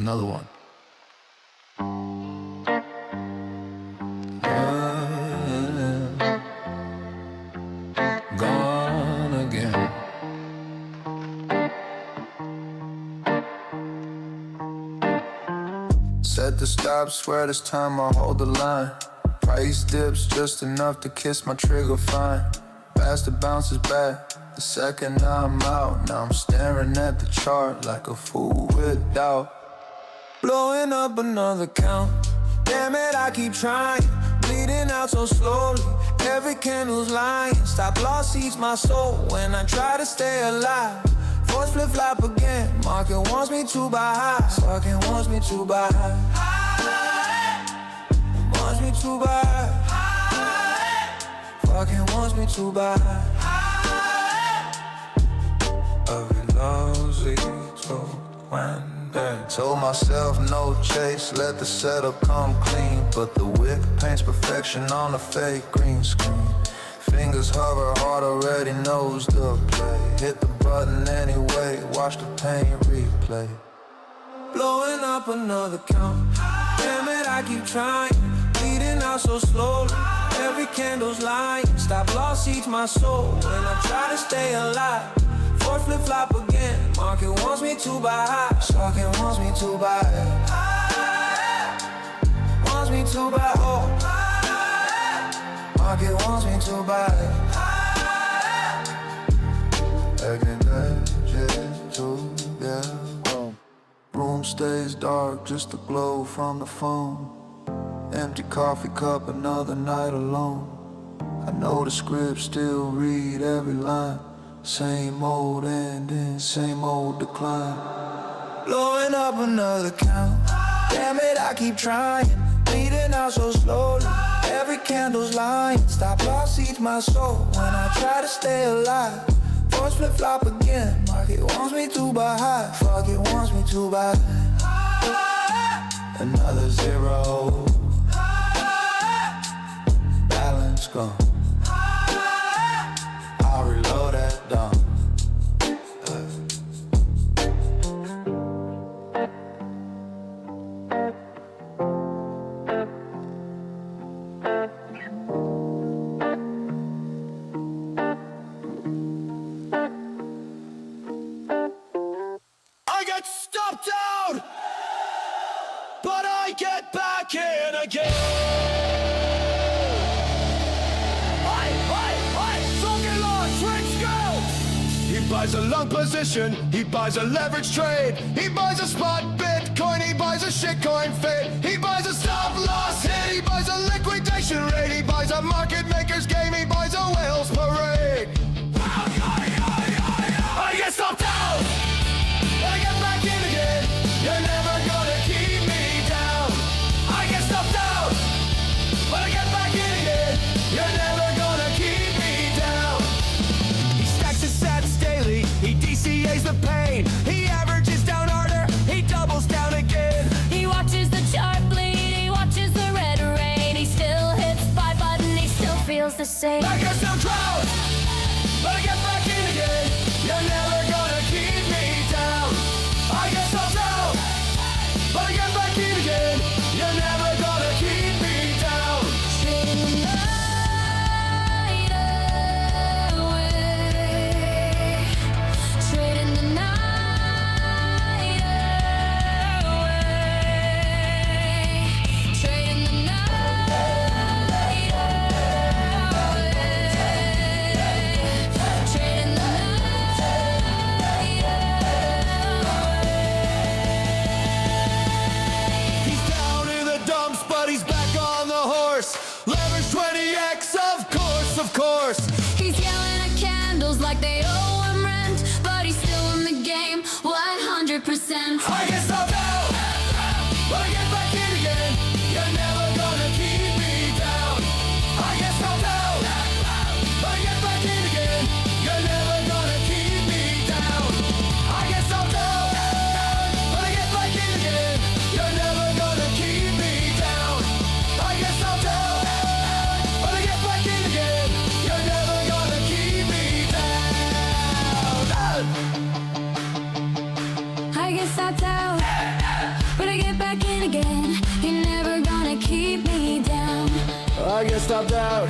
another one. Gone again. Set the stop, swear this time I'll hold the line. Price dips just enough to kiss my trigger fine. Faster bounces back the second I'm out. Now I'm staring at the chart like a fool with doubt. Blowing up another count. Damn it, I keep trying. Bleeding out so slowly. Every candle's lying. Stop loss eats my soul when I try to stay alive. Force flip-flop again. Market wants me to buy high. Fucking wants me to buy high. Wants me to buy high. Fucking wants me to buy high. Every lousy told when dead. Told myself no chase, let the setup come clean. But the wick paints perfection on a fake green screen. Fingers hover hard, already knows the play. Hit the button anyway, watch the pain replay. Blowing up another count. Damn it, I keep trying. Bleeding out so slowly. Every candle's lying. Stop loss eats my soul when I try to stay alive. Force flip-flop again. Market wants me to buy high. Stalking wants me to buy high. Wants me to buy oh. Market wants me to buy room stays dark, just a glow from the phone. Empty coffee cup, another night alone. I know the script, still read every line. Same old ending, same old decline. Blowing up another count. Damn it, I keep trying. Bleeding out so slowly. Every candle's lying. Stop loss eats my soul when I try to stay alive. Force flip-flop again. Market wants me to buy high. Fuck it wants me to buy high. Another zero. Balance gone. I'll reload that dump. I get stopped out, but I get back in again. He buys a long position, he buys a leverage trade, he buys a spot Bitcoin, he buys a shitcoin fade, he buys a stop loss hit, he buys a liquidation rate, he buys a market maker's game, he buys a whale's parade. I get stopped out, I get back in again. You're never gonna keep me down. I get stopped out, but I get back in again. You're never gonna keep me down. He stacks his sats daily, he DCAs the pain. He averages down harder, he doubles down again. He watches the chart bleed, he watches the red rain. He still hits buy button, he still feels the same. I get some drought, but I get back in again. You're never gonna keep me down. I get some out, but I get back in again. You're never gonna keep me down. Trading the night away. Trading the night away. Trading the night away. Trading the night away. He's down in the dumps, but he's back on the horse. Leverage 20x, of course, of course. He's yelling at candles like they owe him rent, but he's still in the game 100%. I get stopped out, but I get back in again. You're never gonna keep me down. I get stopped out, but I get back in again. You're never gonna keep me down. I get stopped out, but I get back in again. You're never gonna keep me down. I get stopped out, but I get back in again. You're never gonna keep me down. I get stopped out, get stopped out,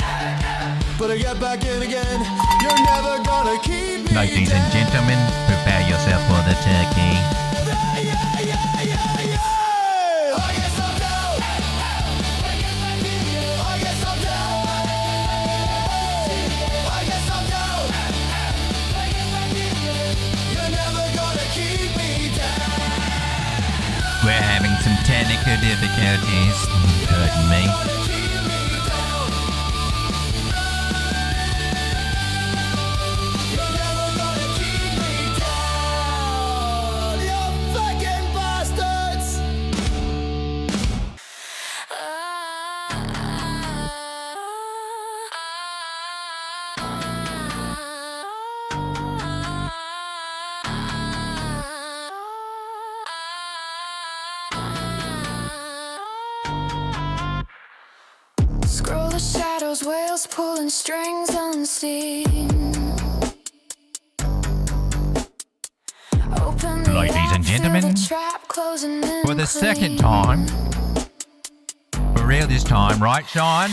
but I get back in again. You're never gonna keep me Ladies and down. gentlemen, prepare yourself for the turkey. I get stopped out. I get stopped out. I get stopped out. You're never gonna keep me down. We're having some technical difficulties. Pardon me. Keep me down. You're never gonna keep me down. You fucking bastards. Scroll the shadows, whales pulling strings unseen. Open the Ladies and app, feel gentlemen, the trap closing in For the second clean. time. For real this time, right, Sean?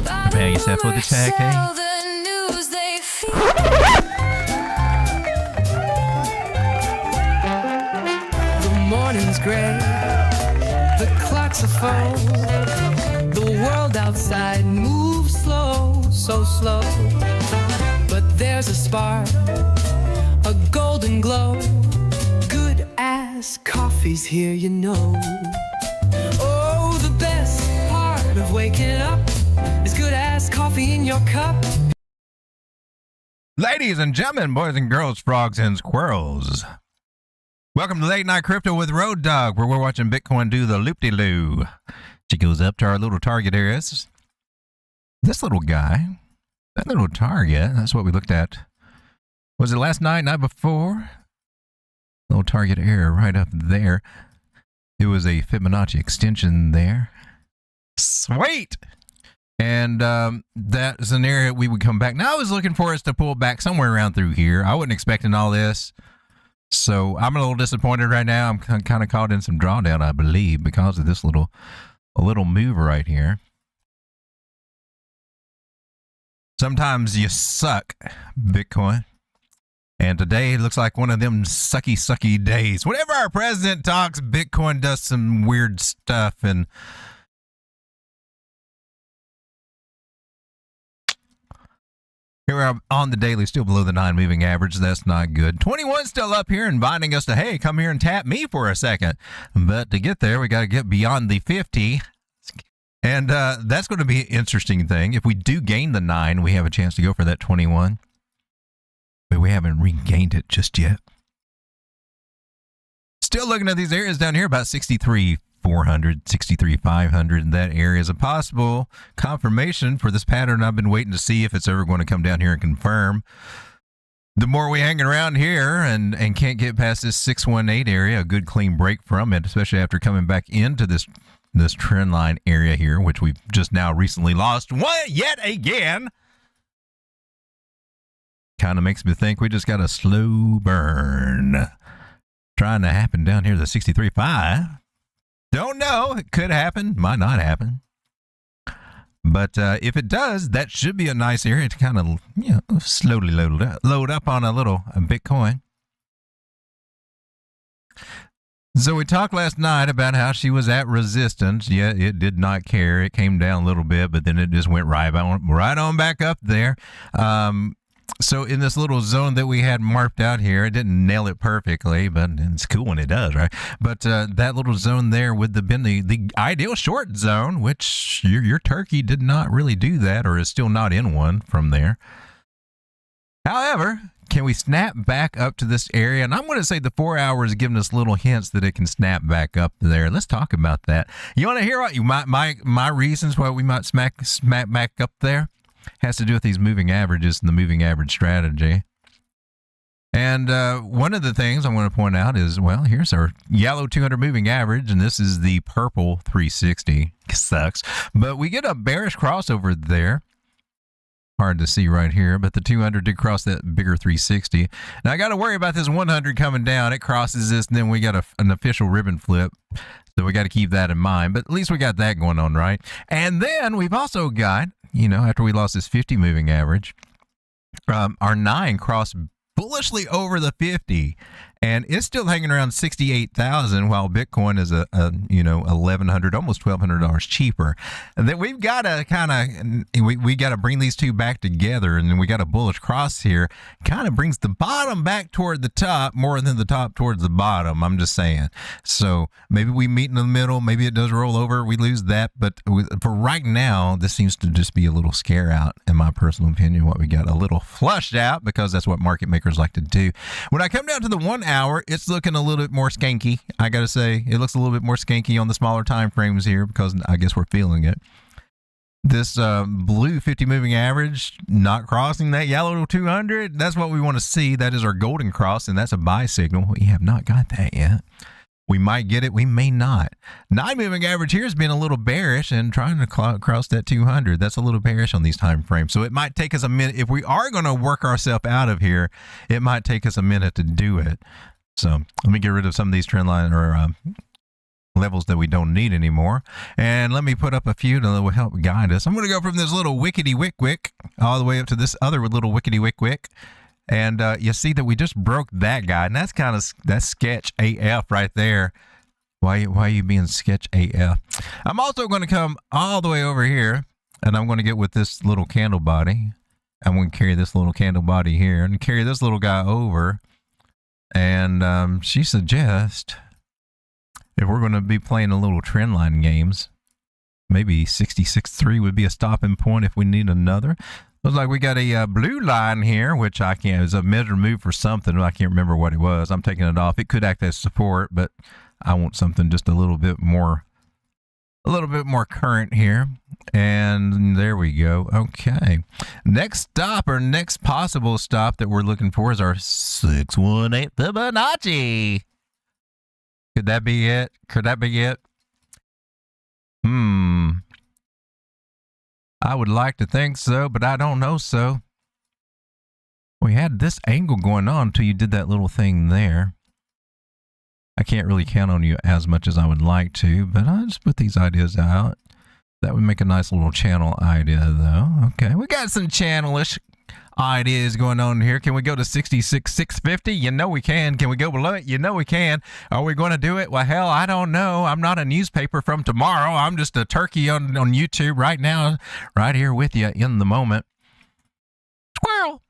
Prepare yourself for the turkey. Sell the news they feed. The morning's gray, the clocks are full. The world outside moves slow, so slow. But there's a spark, a golden glow. Good as coffee's here, you know. Oh, the best part of waking up is good as coffee in your cup. Ladies and gentlemen, boys and girls, frogs and squirrels. Welcome to Late Night Crypto with Road Dog, where we're watching Bitcoin do the loop-de-loo. She goes up to our little target areas. This little guy, that little target, that's what we looked at. Was it last night, night before? Little target area right up there. It was a Fibonacci extension there. Sweet! And that is an area we would come back. Now I was looking for us to pull back somewhere around through here. I wasn't expecting all this. So I'm a little disappointed right now. I'm kind of caught in some drawdown, I believe, because of this little move right here. Sometimes you suck, Bitcoin. And today looks like one of them sucky days. Whenever our president talks, Bitcoin does some weird stuff. And here we are on the daily, still below the 9 moving average. That's not good. 21 still up here, inviting us to, hey, come here and tap me for a second. But to get there, we got to get beyond the 50. And that's going to be an interesting thing. If we do gain the 9, we have a chance to go for that 21. But we haven't regained it just yet. Still looking at these areas down here, about 63,400, 63,500. That area is a possible confirmation for this pattern. I've been waiting to see if it's ever going to come down here and confirm. The more we hang around here and can't get past this 618 area, a good clean break from it, especially after coming back into this trend line area here, which we've just now recently lost yet again. Kind of makes me think we just got a slow burn trying to happen down here to 63.5. Don't know. It could happen. Might not happen. But if it does, that should be a nice area to kind of slowly load up on a little Bitcoin. So we talked last night about how she was at resistance. Yeah, it did not care. It came down a little bit, but then it just went right on back up there. So in this little zone that we had marked out here, it didn't nail it perfectly, but it's cool when it does, right? But that little zone there would have been the ideal short zone, which your turkey did not really do that, or is still not in one from there. However, can we snap back up to this area? And I'm going to say the 4 hours is giving us little hints that it can snap back up there. Let's talk about that. You want to hear what my reasons why we might smack back up there? Has to do with these moving averages and the moving average strategy. And one of the things I want to point out is, well, here's our yellow 200 moving average, and this is the purple 360. Sucks. But we get a bearish crossover there. Hard to see right here, but the 200 did cross that bigger 360. Now I got to worry about this 100 coming down. It crosses this, and then we got an official ribbon flip. So we got to keep that in mind. But at least we got that going on, right? And then we've also got, after we lost this 50 moving average, our 9 crossed bullishly over the 50, and it's still hanging around 68,000, while Bitcoin is $1,100, almost $1,200 cheaper. And then we've got to we got to bring these two back together, and then we got a bullish cross here. Kind of brings the bottom back toward the top more than the top towards the bottom. I'm just saying. So maybe we meet in the middle. Maybe it does roll over. We lose that, but for right now, this seems to just be a little scare out, in my personal opinion. What we got a little flushed out, because that's what market makers like to do. When I come down to the 1 hour, it's looking a little bit more skanky. I gotta say, it looks a little bit more skanky on the smaller time frames here, because I guess we're feeling it. This blue 50 moving average not crossing that yellow 200, that's what we want to see. That is our golden cross, and that's a buy signal. We have not got that yet. We might get it, we may not. 9 moving average here has been a little bearish and trying to cross that 200. That's a little bearish on these time frames. So it might take us a minute. If we are going to work ourselves out of here, it might take us a minute to do it. So let me get rid of some of these trend line or levels that we don't need anymore. And let me put up a few that will help guide us. I'm going to go from this little wickety wick wick all the way up to this other little wickety wick wick. And you see that we just broke that guy, and that's sketch AF right there. Why are you being sketch AF? I'm also going to come all the way over here, and I'm going to get with this little candle body. I'm going to carry this little candle body here and carry this little guy over. And she suggests, if we're going to be playing a little trend line games, maybe 66.3 would be a stopping point if we need another. Looks like we got a blue line here, which I can't, it's a measure move for something. I can't remember what it was. I'm taking it off. It could act as support, but I want something just a little bit more current here. And there we go. Okay. Next stop, or next possible stop that we're looking for, is our 618 Fibonacci. Could that be it? Could that be it? I would like to think so, but I don't know so. We had this angle going on until you did that little thing there. I can't really count on you as much as I would like to, but I'll just put these ideas out. That would make a nice little channel idea, though. Okay, we got some channelish ideas going on here. Can we go to 66,650? You know we can. Can we go below it? You know we can. Are we going to do it? Well, hell, I don't know. I'm not a newspaper from tomorrow. I'm just a turkey on YouTube right now, right here with you in the moment. Squirrel.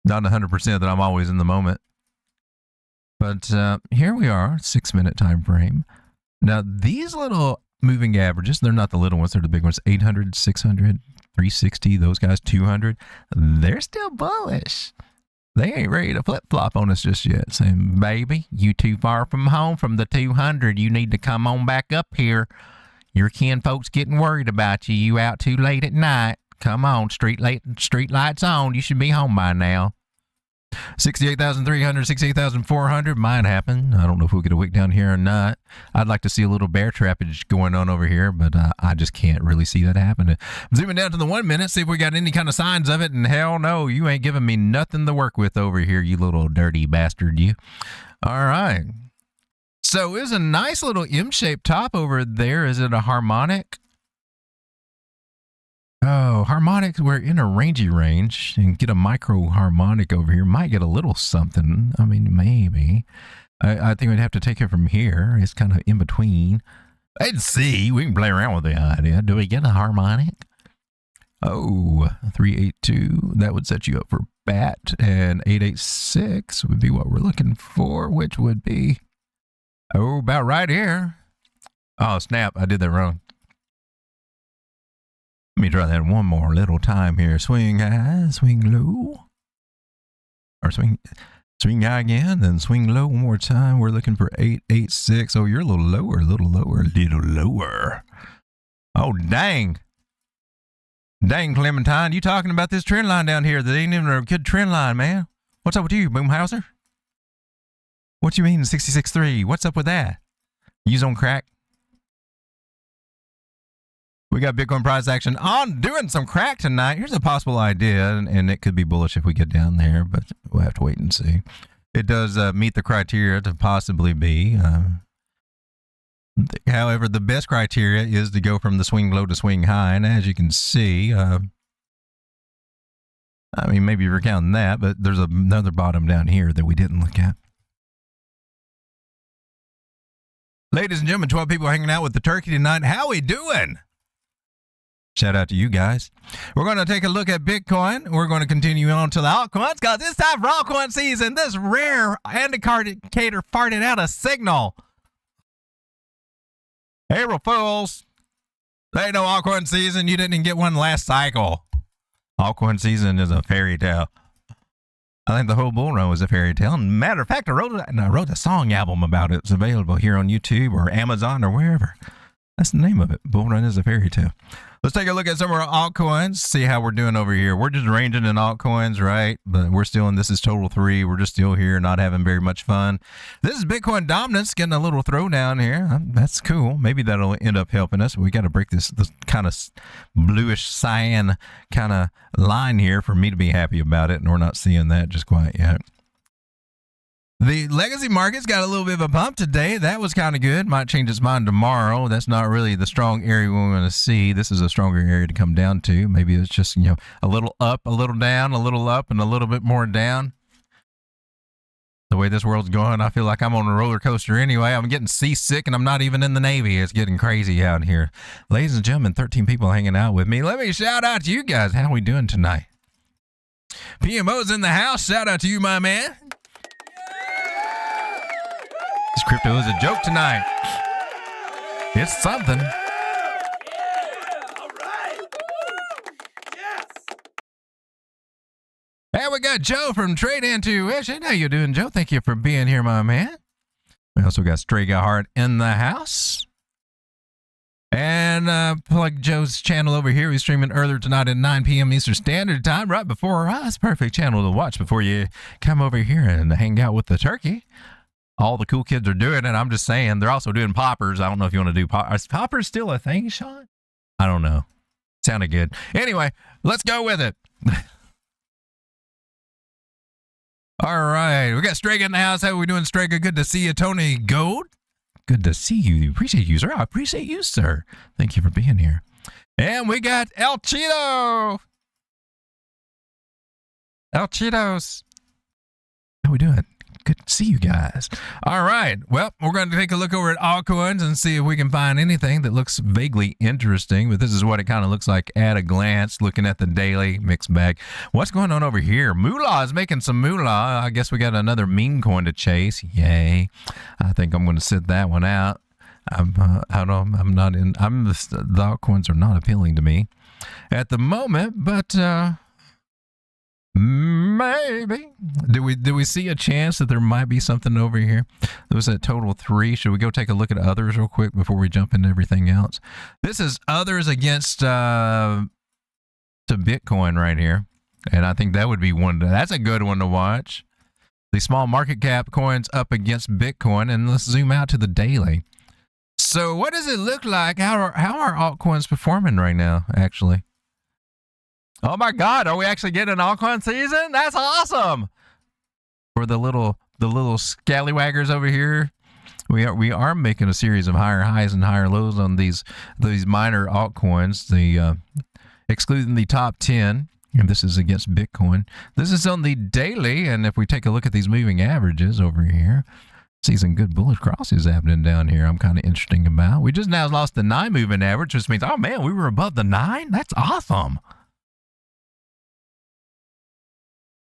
Not 100% that I'm always in the moment. But here we are, 6-minute time frame. Now, these little moving averages, they're not the little ones, they're the big ones. 800, 600, 360, those guys, 200. They're still bullish. They ain't ready to flip-flop on us just yet. Saying, baby, you too far from home from the 200. You need to come on back up here. Your kin folks getting worried about you. You out too late at night. Come on, street lights on. You should be home by now. 68,300, 68,400 might happen. I don't know if we'll get a wick down here or not. I'd like to see a little bear trappage going on over here, but I just can't really see that happening. Zooming down to the 1 minute, see if we got any kind of signs of it, and hell no, you ain't giving me nothing to work with over here, you little dirty bastard, you. All right. So it's a nice little M-shaped top over there. Is it a harmonic? Oh, harmonics, we're in a rangy range, and get a micro harmonic over here. Might get a little something. I mean, maybe. I think we'd have to take it from here. It's kind of in between. Let's see. We can play around with the idea. Do we get a harmonic? Oh, 382. That would set you up for bat. And 886 would be what we're looking for, which would be, oh, about right here. Oh, snap. I did that wrong. Let me try that one more little time here. Swing high, swing low. Or swing high again, then swing low one more time. We're looking for 886. Oh, you're a little lower, a little lower, a little lower. Oh, dang. Dang, Clementine, you talking about this trend line down here that ain't even a good trend line, man. What's up with you, Boomhauser? What you mean 66.3? What's up with that? You's on crack? We got Bitcoin price action on doing some crack tonight. Here's a possible idea, and it could be bullish if we get down there, but we'll have to wait and see. It does meet the criteria to possibly be However, the best criteria is to go from the swing low to swing high. And as you can see, I mean, maybe you're counting that, but there's another bottom down here that we didn't look at. Ladies and gentlemen, 12 people hanging out with the turkey tonight. How we doing? Shout out to you guys. We're going to take a look at Bitcoin. We're going to continue on to the altcoins because it's time for altcoin season. This rare indicator farted out a signal. April Fools. There ain't no altcoin season. You didn't even get one last cycle. Altcoin season is a fairy tale. I think the whole bull run was a fairy tale. And matter of fact, I wrote a song album about it. It's available here on YouTube or Amazon or wherever. That's the name of it. Bull run is a fairy tale. Let's take a look at some of our altcoins, see how we're doing over here. We're just ranging in altcoins, right? But we're still in, this is total 3. We're just still here, not having very much fun. This is Bitcoin dominance, getting a little throwdown here. That's cool. Maybe that'll end up helping us. We got to break this kind of bluish cyan kind of line here for me to be happy about it, and we're not seeing that just quite yet. The legacy market's got a little bit of a bump today. That was kind of good. Might change its mind tomorrow. That's not really the strong area we want to see. This is a stronger area to come down to. Maybe it's just, you know, a little up, a little down, a little up, and a little bit more down. The way this world's going, I feel like I'm on a roller coaster anyway. I'm getting seasick, and I'm not even in the Navy. It's getting crazy out here. Ladies and gentlemen, 13 people hanging out with me. Let me shout out to you guys. How we doing tonight? PMO's in the house. Shout out to you, my man. This crypto is a joke tonight. It's something. And we got Joe from Trade Intuition. How you doing, Joe? Thank you for being here, my man. We also got Strega Heart in the house. And plug Joe's channel over here. He's streaming earlier tonight at 9 p.m. Eastern Standard Time, right before us. Perfect channel to watch before you come over here and hang out with the turkey. All the cool kids are doing it. I'm just saying, they're also doing poppers. I don't know if you want to do poppers. Is poppers still a thing, Sean? I don't know. Sounded good. Anyway, let's go with it. All right. We got Strega in the house. How are we doing, Strega? Good to see you, Tony Gold. Good to see you. Appreciate you, sir. I appreciate you, sir. Thank you for being here. And we got El Cheeto. El Cheetos. How we doing? Good to see you guys. All right. Well, we're going to take a look over at altcoins and see if we can find anything that looks vaguely interesting. But this is what it kind of looks like at a glance, looking at the daily mixed bag. What's going on over here? Moolah is making some moolah. I guess we got another meme coin to chase. Yay. I think I'm going to sit that one out. The altcoins are not appealing to me at the moment, but maybe. Do we see a chance that there might be something over here? There was a total 3. Should we go take a look at others real quick before we jump into everything else? This is others against to Bitcoin right here, and I think that would be one. That's a good one to watch. The small market cap coins up against Bitcoin, and let's zoom out to the daily. So what does it look like? How are altcoins performing right now, actually? Oh my God, are we actually getting an altcoin season? That's awesome. For the little scallywaggers over here, we are making a series of higher highs and higher lows on these minor altcoins, excluding the top 10, and this is against Bitcoin. This is on the daily, and if we take a look at these moving averages over here, see some good bullish crosses happening down here. I'm kind of interesting about. We just now lost the 9 moving average, which means, oh man, we were above the 9? That's awesome.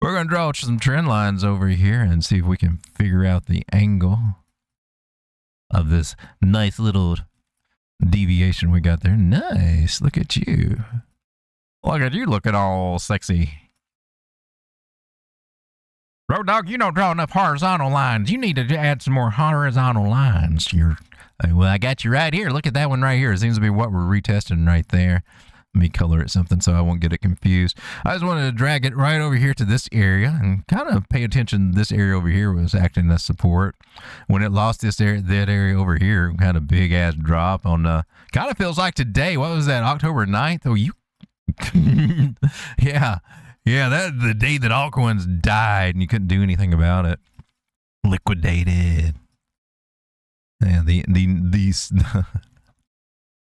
We're going to draw some trend lines over here and see if we can figure out the angle of this nice little deviation we got there. Nice. Look at you. Look at you looking all sexy. Road Dog, you don't draw enough horizontal lines. You need to add some more horizontal lines. Well, I got you right here. Look at that one right here. It seems to be what we're retesting right there. Let me color it something so I won't get it confused. I just wanted to drag it right over here to this area and kind of pay attention. This area over here was acting as support. When it lost this area, that area over here had a big ass drop on kind of feels like today. What was that? October 9th? Oh, you. Yeah, that's the day that altcoins died and you couldn't do anything about it. Liquidated. And the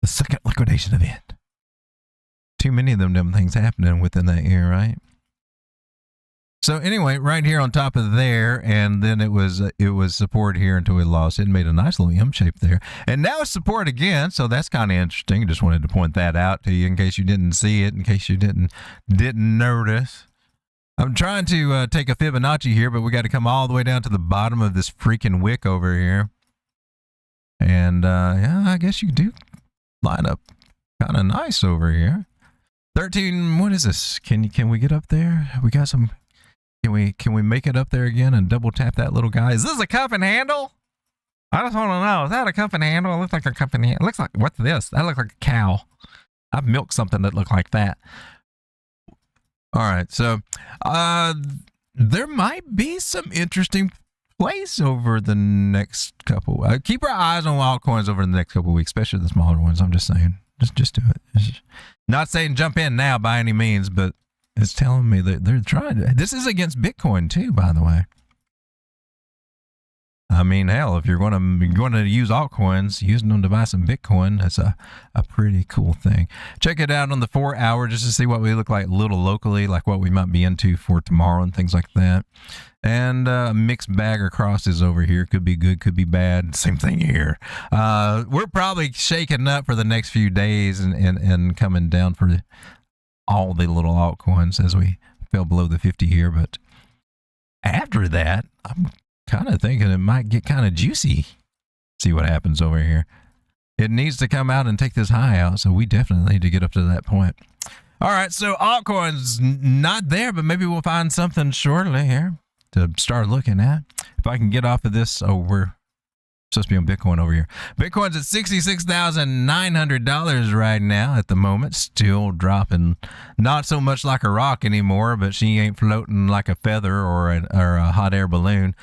second liquidation event. Too many of them things happening within that year, right? So anyway, right here on top of there, and then it was support here until we lost it and made a nice little M shape there. And now it's support again, so that's kind of interesting. Just wanted to point that out to you in case you didn't see it, in case you didn't notice. I'm trying to take a Fibonacci here, but we got to come all the way down to the bottom of this freaking wick over here. And yeah, I guess you do line up kind of nice over here. 13, what is this? Can we get up there? We got some. Can we make it up there again and double tap that little guy? Is this a cup and handle? I just want to know. Is that a cup and handle? It looks like a cup and handle. It looks like, what's this? That looks like a cow. I've milked something that looked like that. All right, so there might be some interesting plays over the next couple. Keep our eyes on altcoins over the next couple weeks, especially the smaller ones. I'm just saying, just do it. Not saying jump in now by any means, but it's telling me that they're trying to. This is against Bitcoin too, by the way. I mean, hell, if you're going to use altcoins, using them to buy some Bitcoin, that's a pretty cool thing. Check it out on the 4 hour just to see what we look like a little locally, like what we might be into for tomorrow and things like that. And a mixed bag across is over here. Could be good, could be bad. Same thing here. We're probably shaking up for the next few days and coming down for all the little altcoins as we fell below the 50 here. But after that, I'm kind of thinking it might get kind of juicy. See what happens over here. It needs to come out and take this high out, so we definitely need to get up to that point. All right, so altcoins not there, but maybe we'll find something shortly here to start looking at. If I can get off of this, we're supposed to be on Bitcoin over here. Bitcoin's at $66,900 right now at the moment, still dropping. Not so much like a rock anymore, but she ain't floating like a feather or a hot air balloon.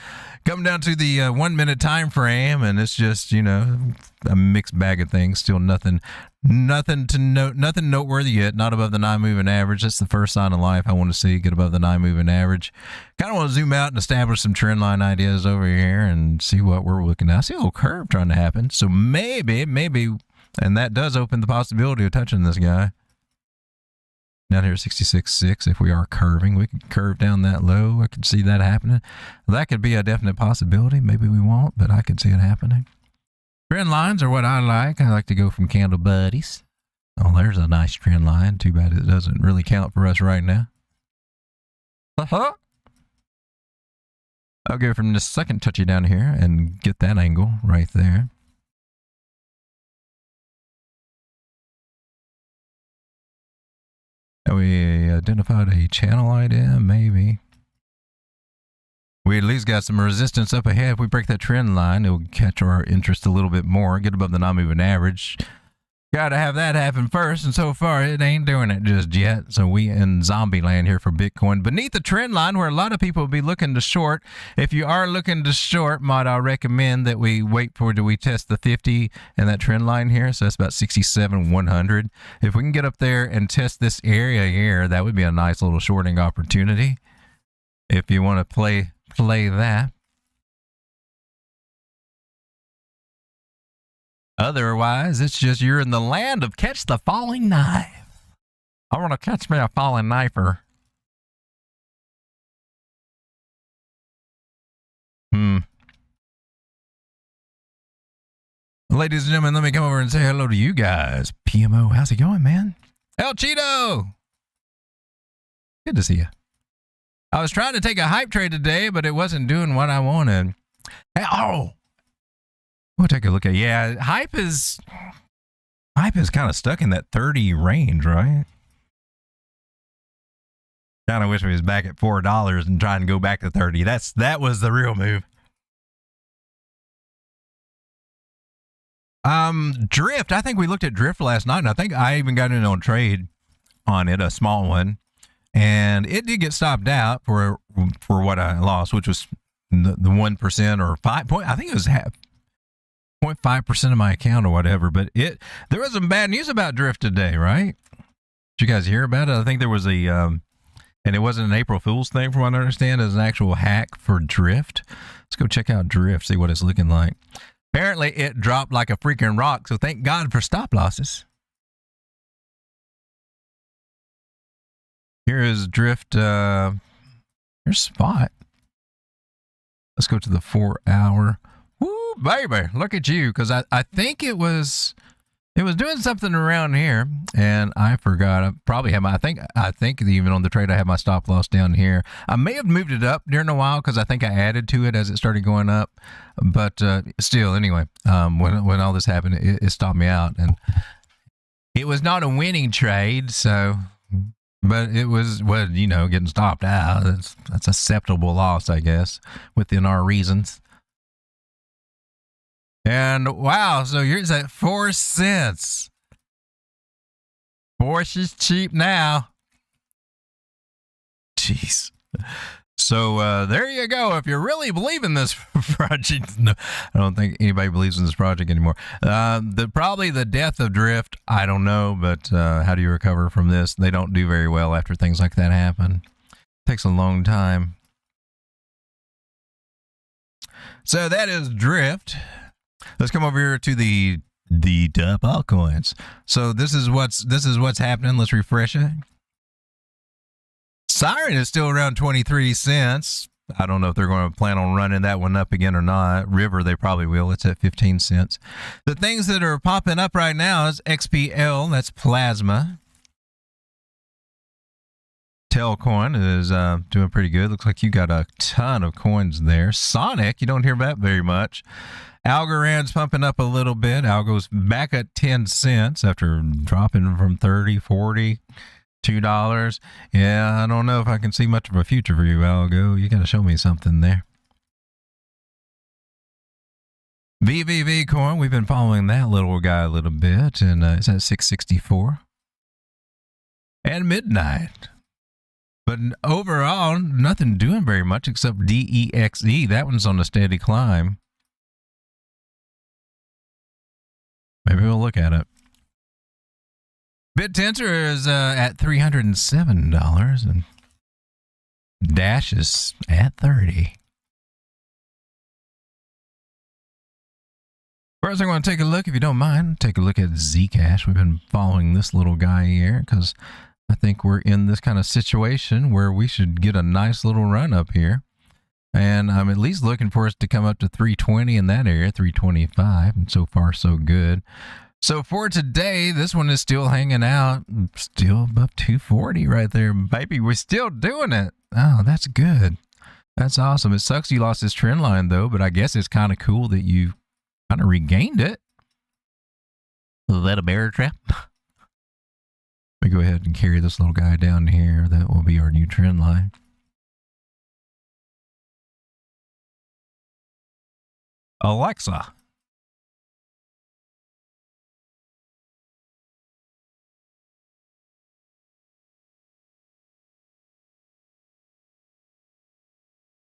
Coming down to the 1 minute time frame, and it's just, you know, a mixed bag of things. Still nothing to note, nothing noteworthy yet. Not above the 9 moving average. That's the first sign of life I want to see, get above the 9 moving average. Kind of want to zoom out and establish some trend line ideas over here and see what we're looking at. I see a little curve trying to happen. So maybe, and that does open the possibility of touching this guy. Down here at 66.6, if we are curving, we could curve down that low. I could see that happening. That could be a definite possibility. Maybe we won't, but I could see it happening. Trend lines are what I like. I like to go from candle buddies. Oh, there's a nice trend line. Too bad it doesn't really count for us right now. I'll go from the second touchy down here and get that angle right there. And we identified a channel idea, maybe. We at least got some resistance up ahead. If we break that trend line, it will catch our interest a little bit more, get above the non-moving average. Got to have that happen first, and so far it ain't doing it just yet. So we in zombie land here for Bitcoin. Beneath the trend line where a lot of people will be looking to short. If you are looking to short, might I recommend that we wait for we test the 50 and that trend line here. So that's about 67,100. If we can get up there and test this area here, that would be a nice little shorting opportunity. If you want to play that. Otherwise, it's just you're in the land of catch the falling knife. I want to catch me a falling knifer. Ladies and gentlemen, let me come over and say hello to you guys. PMO, how's it going, man? El Cheeto! Good to see you. I was trying to take a hype trade today, but it wasn't doing what I wanted. We'll take a look at, yeah, hype is kind of stuck in that 30 range, right? Kind of wish we was back at $4 and trying to go back to 30. That was the real move. Drift. I think we looked at Drift last night, and I think I even got in on trade on it, a small one, and it did get stopped out for what I lost, which was the 1% or 5 I think it was 0.5% of my account or whatever. But there was some bad news about Drift today, right? Did you guys hear about it? I think there was and it wasn't an April Fool's thing from what I understand. It was an actual hack for Drift. Let's go check out Drift, see what it's looking like. Apparently, it dropped like a freaking rock, so thank God for stop losses. Here is drift. Here's spot. Let's go to the 4 hour. Woo, baby, look at you, because I think it was doing something around here, and I forgot. I probably have my. I think even on the trade I have my stop loss down here. I may have moved it up during a while because I think I added to it as it started going up. But still, anyway, when all this happened, it stopped me out, and it was not a winning trade. So, but it was getting stopped out. That's acceptable loss, I guess, within our reasons. And wow, so yours at 4 cents. Boy, she's cheap now. Jeez. So there you go. If you really believe in this project, no, I don't think anybody believes in this project anymore. Probably the death of drift, I don't know, but how do you recover from this? They don't do very well after things like that happen. It takes a long time. So that is drift. Let's come over here to the top altcoins. So this is what's happening. Let's refresh it. Siren is still around 23 cents. I don't know if they're going to plan on running that one up again or not. River, they probably will. It's at 15 cents. The things that are popping up right now is XPL. That's plasma. Telcoin is doing pretty good. Looks like you got a ton of coins there. Sonic, you don't hear that very much. Algorand's pumping up a little bit. Algo's back at 10 cents after dropping from 30, 40, $2. Yeah, I don't know if I can see much of a future for you, Algo. You got to show me something there. VVV coin, we've been following that little guy a little bit, and it's at 664. And Midnight. But overall, nothing doing very much except DEXE. That one's on a steady climb. Maybe we'll look at it. BitTensor is at $307, and Dash is at 30. First, I'm going to take a look, if you don't mind, take a look at Zcash. We've been following this little guy here because I think we're in this kind of situation where we should get a nice little run up here. And I'm at least looking for us to come up to 320 in that area, 325, and so far so good. So for today, this one is still hanging out, still above 240 right there, baby. We're still doing it. Oh, that's good. That's awesome. It sucks you lost this trend line, though, but I guess it's kind of cool that you kind of regained it. Is that a bear trap? Let me go ahead and carry this little guy down here. That will be our new trend line. Alexa.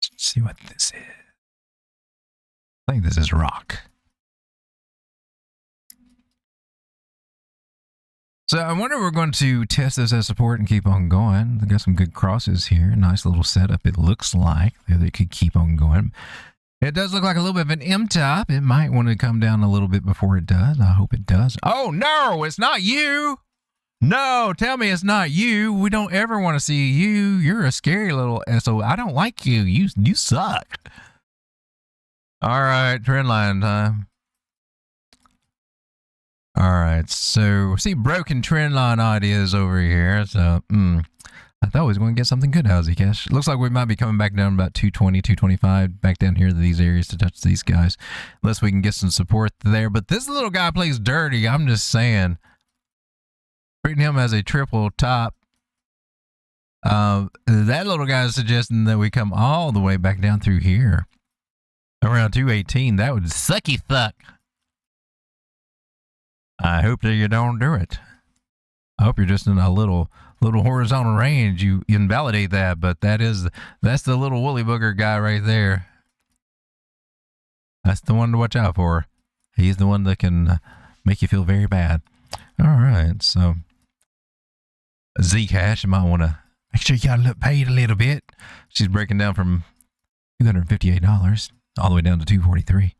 Let's see what this is. I think this is rock. So I wonder if we're going to test this as support and keep on going. They got some good crosses here. Nice little setup, it looks like. They could keep on going. It does look like a little bit of an M-top. It might want to come down a little bit before it does. I hope it does. Oh, no, it's not you. No, tell me it's not you. We don't ever want to see you. You're a scary little SO. I don't like you. You suck. All right, trend line time. All right, so see broken trend line ideas over here. So I thought we was going to get something good out of Zcash. Looks like we might be coming back down about 220, 225, back down here to these areas to touch these guys, unless we can get some support there. But this little guy plays dirty. I'm just saying, treating him as a triple top. That little guy is suggesting that we come all the way back down through here, around 218. That would sucky suck. I hope that you don't do it. I hope you're just in a little horizontal range. You invalidate that, but that's the little woolly booger guy right there. That's the one to watch out for. He's the one that can make you feel very bad. All right, so Zcash, you might want to make sure you got to look paid a little bit. She's breaking down from $258 all the way down to $243.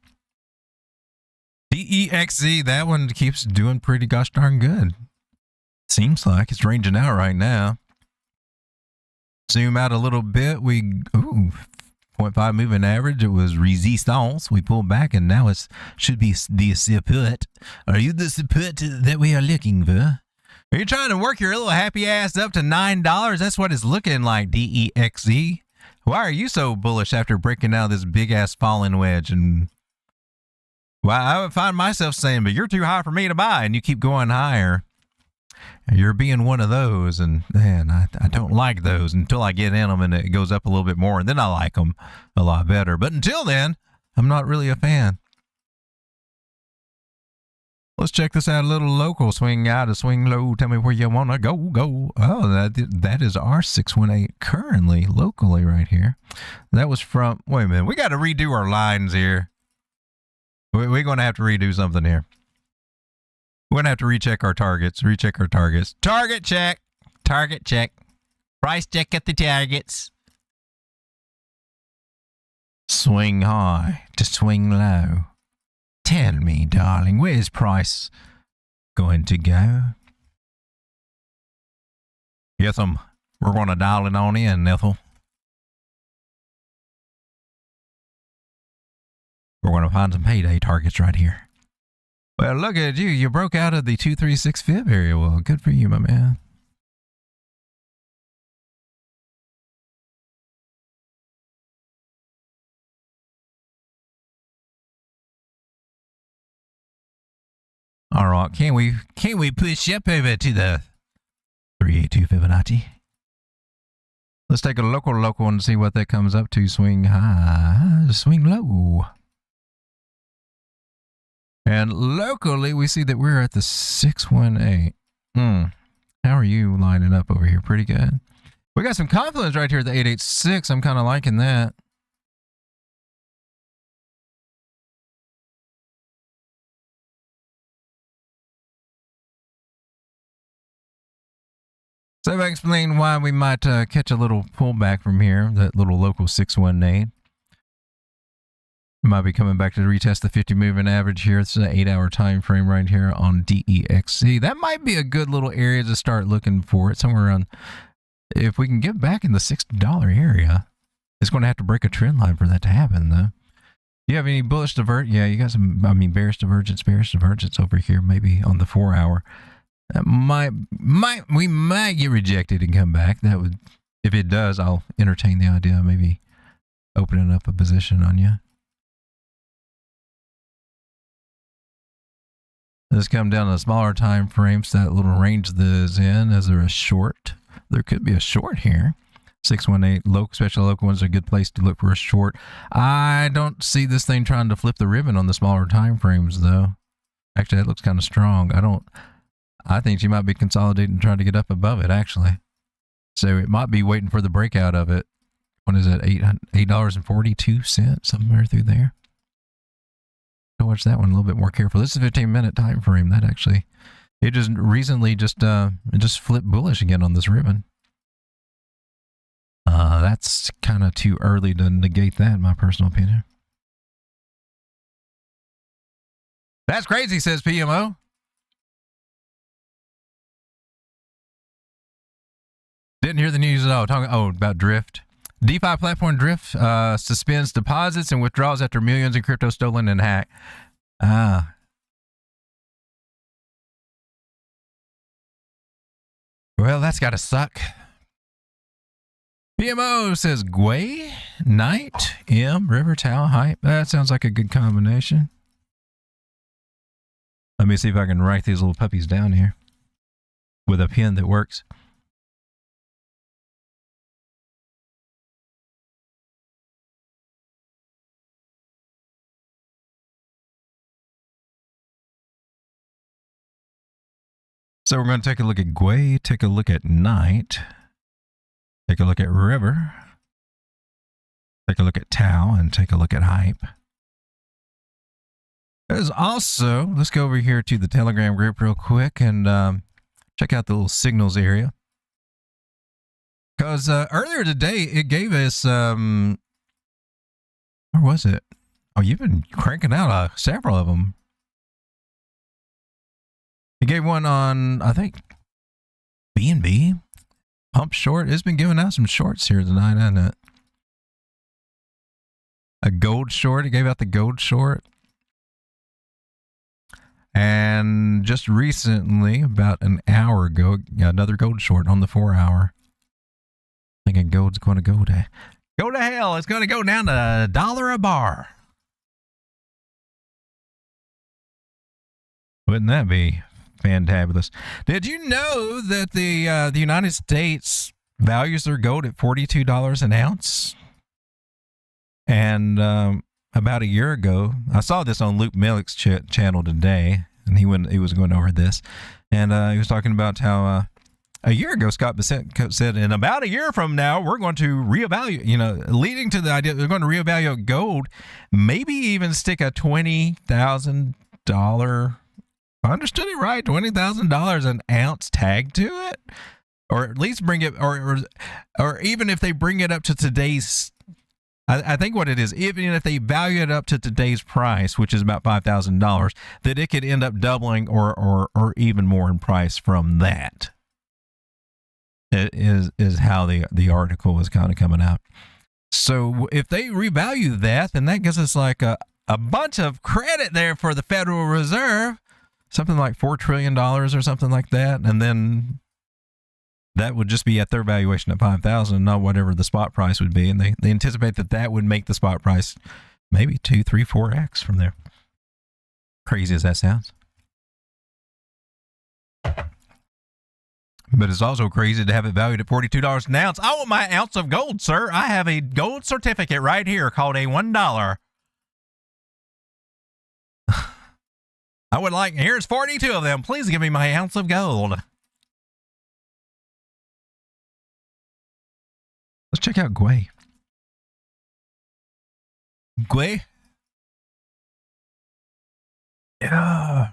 DEXE, that one keeps doing pretty gosh darn good. Seems like it's ranging out right now. Zoom out a little bit. We 0.5 moving average. It was resistance. We pulled back, and now it should be the support. Are you the support that we are looking for? Are you trying to work your little happy ass up to $9? That's what it's looking like, DEXE. Why are you so bullish after breaking out this big ass falling wedge? And well, I would find myself saying, but you're too high for me to buy, and you keep going higher. You're being one of those, and man, I don't like those until I get in them and it goes up a little bit more, and then I like them a lot better. But until then, I'm not really a fan. Let's check this out a little local. Swing out, a swing low. Tell me where you want to go. Oh, that is our 618 currently, locally right here. That was from, wait a minute, we got to redo our lines here. We're going to have to redo something here. We're going to have to recheck our targets. Target check. Target check. Price check at the targets. Swing high to swing low. Tell me, darling, where's price going to go? Yes, we're going to dial it on in, Ethel. We're going to find some payday targets right here. Well, look at you. You broke out of the 236 fib area. Well, good for you, my man. All right. Can we push up over to the 382 Fibonacci? Let's take a local and see what that comes up to. Swing high, swing low. And locally, we see that we're at the 618. How are you lining up over here? Pretty good. We got some confidence right here at the 886. I'm kind of liking that. So if I explain why we might catch a little pullback from here, that little local 618. Might be coming back to retest the 50 moving average here. It's an 8-hour time frame right here on DEXE. That might be a good little area to start looking for it. Somewhere around, if we can get back in the $6 area, it's going to have to break a trend line for that to happen, though. You have any bullish divergence? Yeah, you got some, bearish divergence over here, maybe on the 4-hour. That we might get rejected and come back. That would, if it does, I'll entertain the idea of maybe opening up a position on you. Let's come down to the smaller time frames. That little range that is in. Is there a short? There could be a short here. 618 local, especially local ones, are a good place to look for a short. I don't see this thing trying to flip the ribbon on the smaller time frames, though. Actually, that looks kind of strong. I think she might be consolidating and trying to get up above it, actually. So it might be waiting for the breakout of it. What is that? $8.42, somewhere through there. Go watch that one a little bit more careful. This is a 15-minute time frame. That actually, it just recently it just flipped bullish again on this ribbon. That's kind of too early to negate that, in my personal opinion. That's crazy, says PMO. Didn't hear the news at all. Talking about drift. DeFi platform drift suspends deposits and withdrawals after millions in crypto stolen and hacked. Well, that's got to suck. PMO says Gway, Knight, M, River, Tau, Hype. That sounds like a good combination. Let me see if I can write these little puppies down here with a pen that works. So we're going to take a look at Gway, take a look at Knight, take a look at River, take a look at Tau, and take a look at Hype. There's also, let's go over here to the Telegram group real quick and check out the little signals area. Because earlier today, it gave us, where was it? Oh, you've been cranking out several of them. gave one on, I think, B&B. Pump short. It's been giving out some shorts here tonight, hasn't it? A gold short. It gave out the gold short. And just recently, about an hour ago, another gold short on the 4 hour. Thinking gold's going to go to hell. It's going to go down to $1 a bar. Wouldn't that be fantabulous? Did you know that the United States values their gold at $42 an ounce? And about a year ago, I saw this on Luke Millick's channel today, and he was going over this, and he was talking about how a year ago Scott Bessent said, in about a year from now, we're going to reevaluate, leading to the idea that we're going to reevaluate gold, maybe even stick a $20,000, I understood it right, $20,000 an ounce tag to it, or at least bring it, or even if they bring it up to today's, I think what it is, even if they value it up to today's price, which is about $5,000, that it could end up doubling or even more in price from that. It is how the article is kind of coming out. So if they revalue that, then that gives us like a bunch of credit there for the Federal Reserve, something like $4 trillion or something like that, and then that would just be at their valuation at $5,000, not whatever the spot price would be. And they anticipate that would make the spot price maybe 2, 3, 4x from there. Crazy as that sounds. But it's also crazy to have it valued at $42 an ounce. I want my ounce of gold, sir. I have a gold certificate right here called a $1. I would like, here's 42 of them. Please give me my ounce of gold. Let's check out Gway. Gway? Yeah.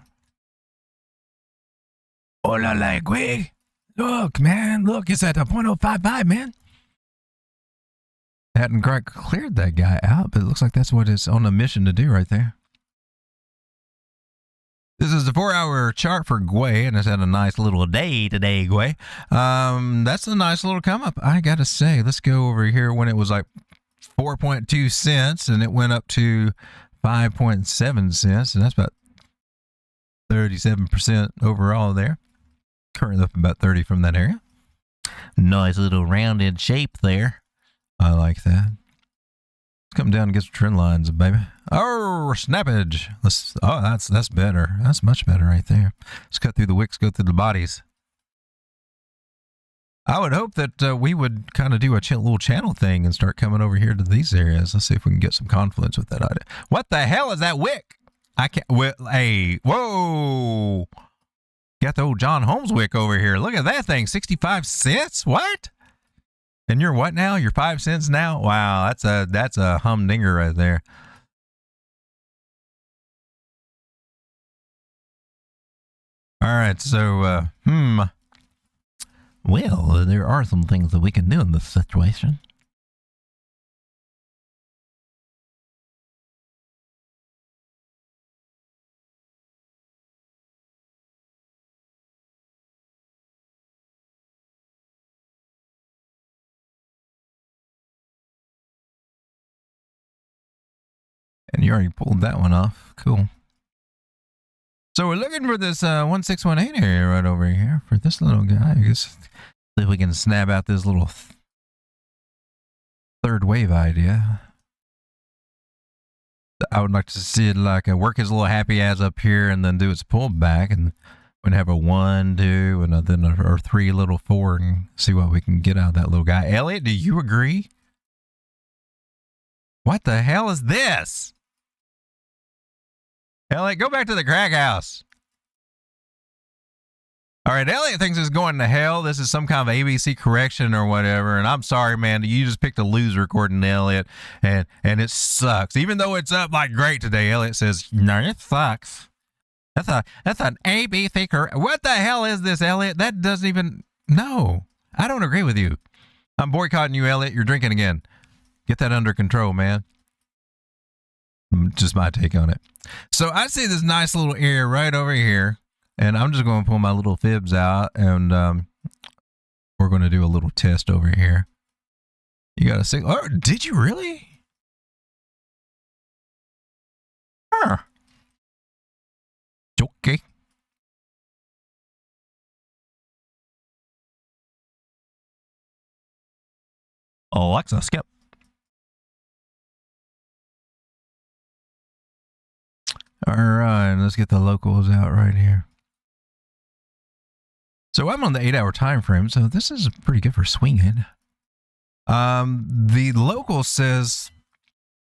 Oh la la, Gway. Look, man. Look, it's at a 0.055, man. Hadn't quite cleared that guy out, but it looks like that's what it's on a mission to do right there. This is the 4-hour chart for Gway, and it's had a nice little day today, Gway. That's a nice little come up, I gotta say. Let's go over here when it was like 4.2 cents, and it went up to 5.7 cents, and that's about 37% overall there. Currently up about 30 from that area. Nice little rounded shape there. I like that. Let's come down and get some trend lines, baby. Oh, snappage. That's better. That's much better right there. Let's cut through the wicks, go through the bodies. I would hope that we would kind of do a little channel thing and start coming over here to these areas. Let's see if we can get some confluence with that idea. What the hell is that wick? I can't. Hey, whoa. Got the old John Holmes wick over here. Look at that thing. 65 cents? What? And you're what now? You're 5 cents now? Wow, that's a humdinger right there. All right, so well, there are some things that we can do in this situation. And you already pulled that one off. Cool. So we're looking for this 1618 area right over here for this little guy. I guess see if we can snap out this little third wave idea. I would like to see it like work his little happy ass up here and then do its pullback, and we'd have a 1, 2, and then a 3 little 4 and see what we can get out of that little guy. Elliot, do you agree? What the hell is this? Elliot, go back to the crack house. All right, Elliot thinks it's going to hell. This is some kind of ABC correction or whatever. And I'm sorry, man. You just picked a loser according to Elliot, and it sucks. Even though it's up like great today, Elliot says, no, it sucks. That's an ABC correction. What the hell is this, Elliot? That doesn't even, no. I don't agree with you. I'm boycotting you, Elliot. You're drinking again. Get that under control, man. Just my take on it. So I see this nice little area right over here. And I'm just going to pull my little fibs out, and we're going to do a little test over here. You got a six. Oh, did you really? Huh. Okay. Alexa, skip. All right, let's get the locals out right here. So I'm on the 8-hour time frame, so this is pretty good for swinging. The local says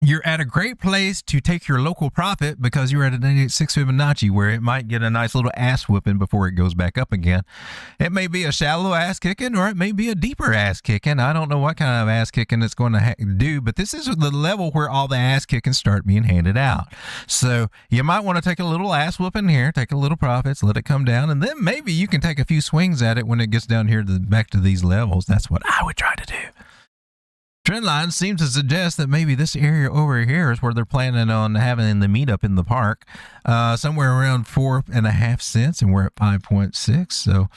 you're at a great place to take your local profit because you're at an 86 Fibonacci where it might get a nice little ass whipping before it goes back up again. It may be a shallow ass kicking or it may be a deeper ass kicking. I don't know what kind of ass kicking it's going to do, but this is the level where all the ass kicking start being handed out. So you might want to take a little ass whooping here, take a little profits, let it come down, and then maybe you can take a few swings at it when it gets down here back to these levels. That's what I would try to do. Trend lines seem to suggest that maybe this area over here is where they're planning on having the meetup in the park, somewhere around 4.5 cents, and we're at 5.6. So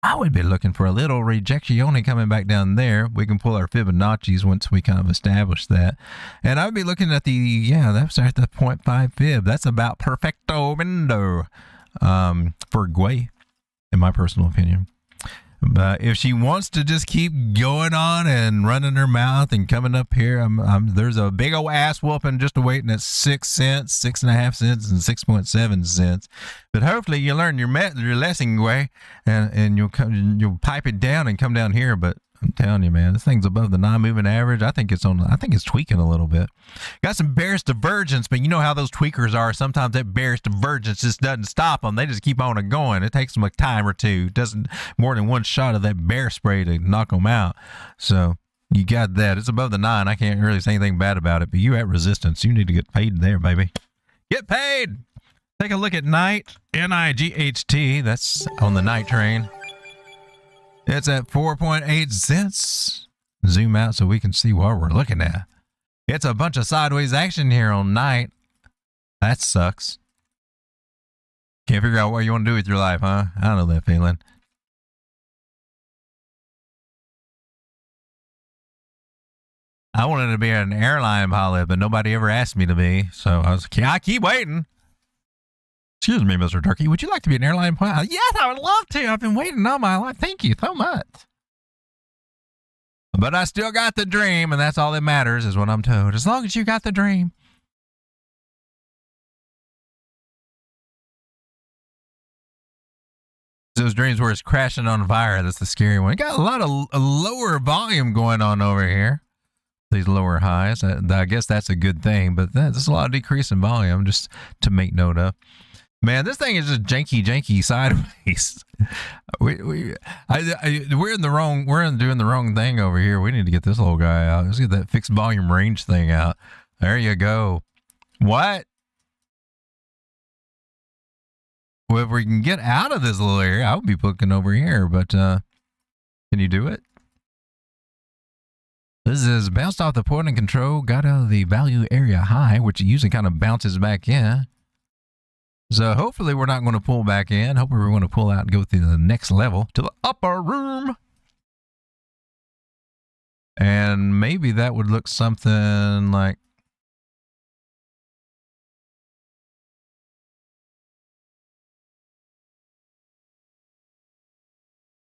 I would be looking for a little rejection coming back down there. We can pull our Fibonacci's once we kind of establish that. And I would be looking at that's at the 0.5 fib. That's about perfecto window for Gway, in my personal opinion. But if she wants to just keep going on and running her mouth and coming up here, there's a big old ass whooping just waiting at 6 cents, 6.5 cents, and 6.7 cents. But hopefully you learn your lesson, Gway, and you'll pipe it down and come down here. But I'm telling you, man, this thing's above the non-moving average. I think it's tweaking a little bit. Got some bearish divergence, but you know how those tweakers are. Sometimes that bearish divergence just doesn't stop them. They just keep on and going. It takes them a time or two. It doesn't more than one shot of that bear spray to knock them out. So you got that. It's above the 9. I can't really say anything bad about it, but you at resistance. You need to get paid there, baby. Get paid. Take a look at night. NIGHT. That's on the night train. It's at 4.8 cents. Zoom out so we can see what we're looking at. It's a bunch of sideways action here on night. That sucks. Can't figure out what you want to do with your life, huh? I know that feeling. I wanted to be an airline pilot, but nobody ever asked me to be. So I keep waiting. Excuse me, Mr. Turkey. Would you like to be an airline pilot? Yes, I would love to. I've been waiting all my life. Thank you so much. But I still got the dream, and that's all that matters, is what I'm told. As long as you got the dream. Those dreams where it's crashing on fire. That's the scary one. You got a lot of lower volume going on over here. These lower highs. I guess that's a good thing, but there's a lot of decrease in volume, just to make note of. Man, this thing is just janky sideways. We're doing the wrong thing over here. We need to get this little guy out. Let's get that fixed volume range thing out. There you go. What? Well, if we can get out of this little area, I would be looking over here, but can you do it? This is bounced off the point of control, got out of the value area high, which usually kind of bounces back in. So hopefully we're not going to pull back in. Hopefully we're going to pull out and go to the next level, to the upper room. And maybe that would look something like...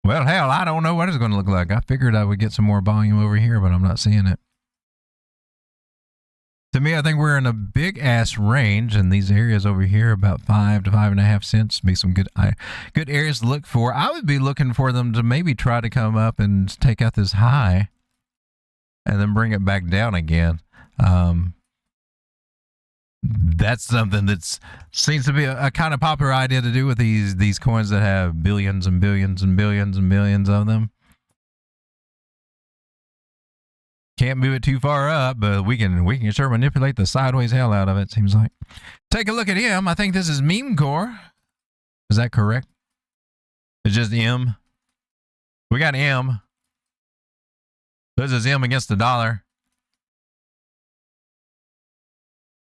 Well, hell, I don't know what it's going to look like. I figured I would get some more volume over here, but I'm not seeing it. To me, I think we're in a big ass range, and these areas over here, about 5 to 5.5 cents, be some good areas to look for. I would be looking for them to maybe try to come up and take out this high, and then bring it back down again. That's something that seems to be a kind of popular idea to do with these coins that have billions and billions and billions and billions of them. Can't move it too far up, but we can sure manipulate the sideways hell out of it, seems like. Take a look at him. I think this is meme core. Is that correct? It's just M. We got M. This is M against the dollar.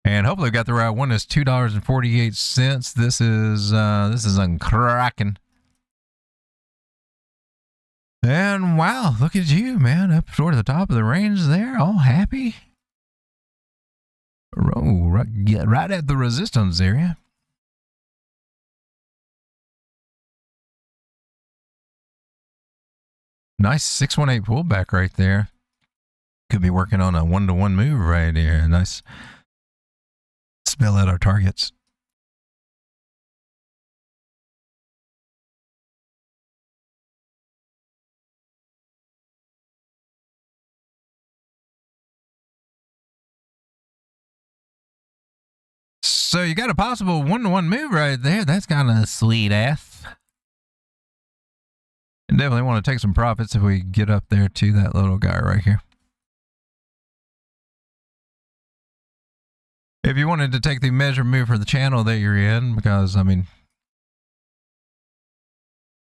And hopefully we got the right one. It's $2.48. This is uncracking. And wow, look at you, man, up toward the top of the range there, all happy. Oh, right at the resistance area. Nice 618 pullback right there. Could be working on a one-to-one move right here. Nice. Spell out our targets. So you got a possible one-to-one move right there. That's kind of sweet ass. And definitely want to take some profits if we get up there to that little guy right here. If you wanted to take the measure move for the channel that you're in, because, I mean,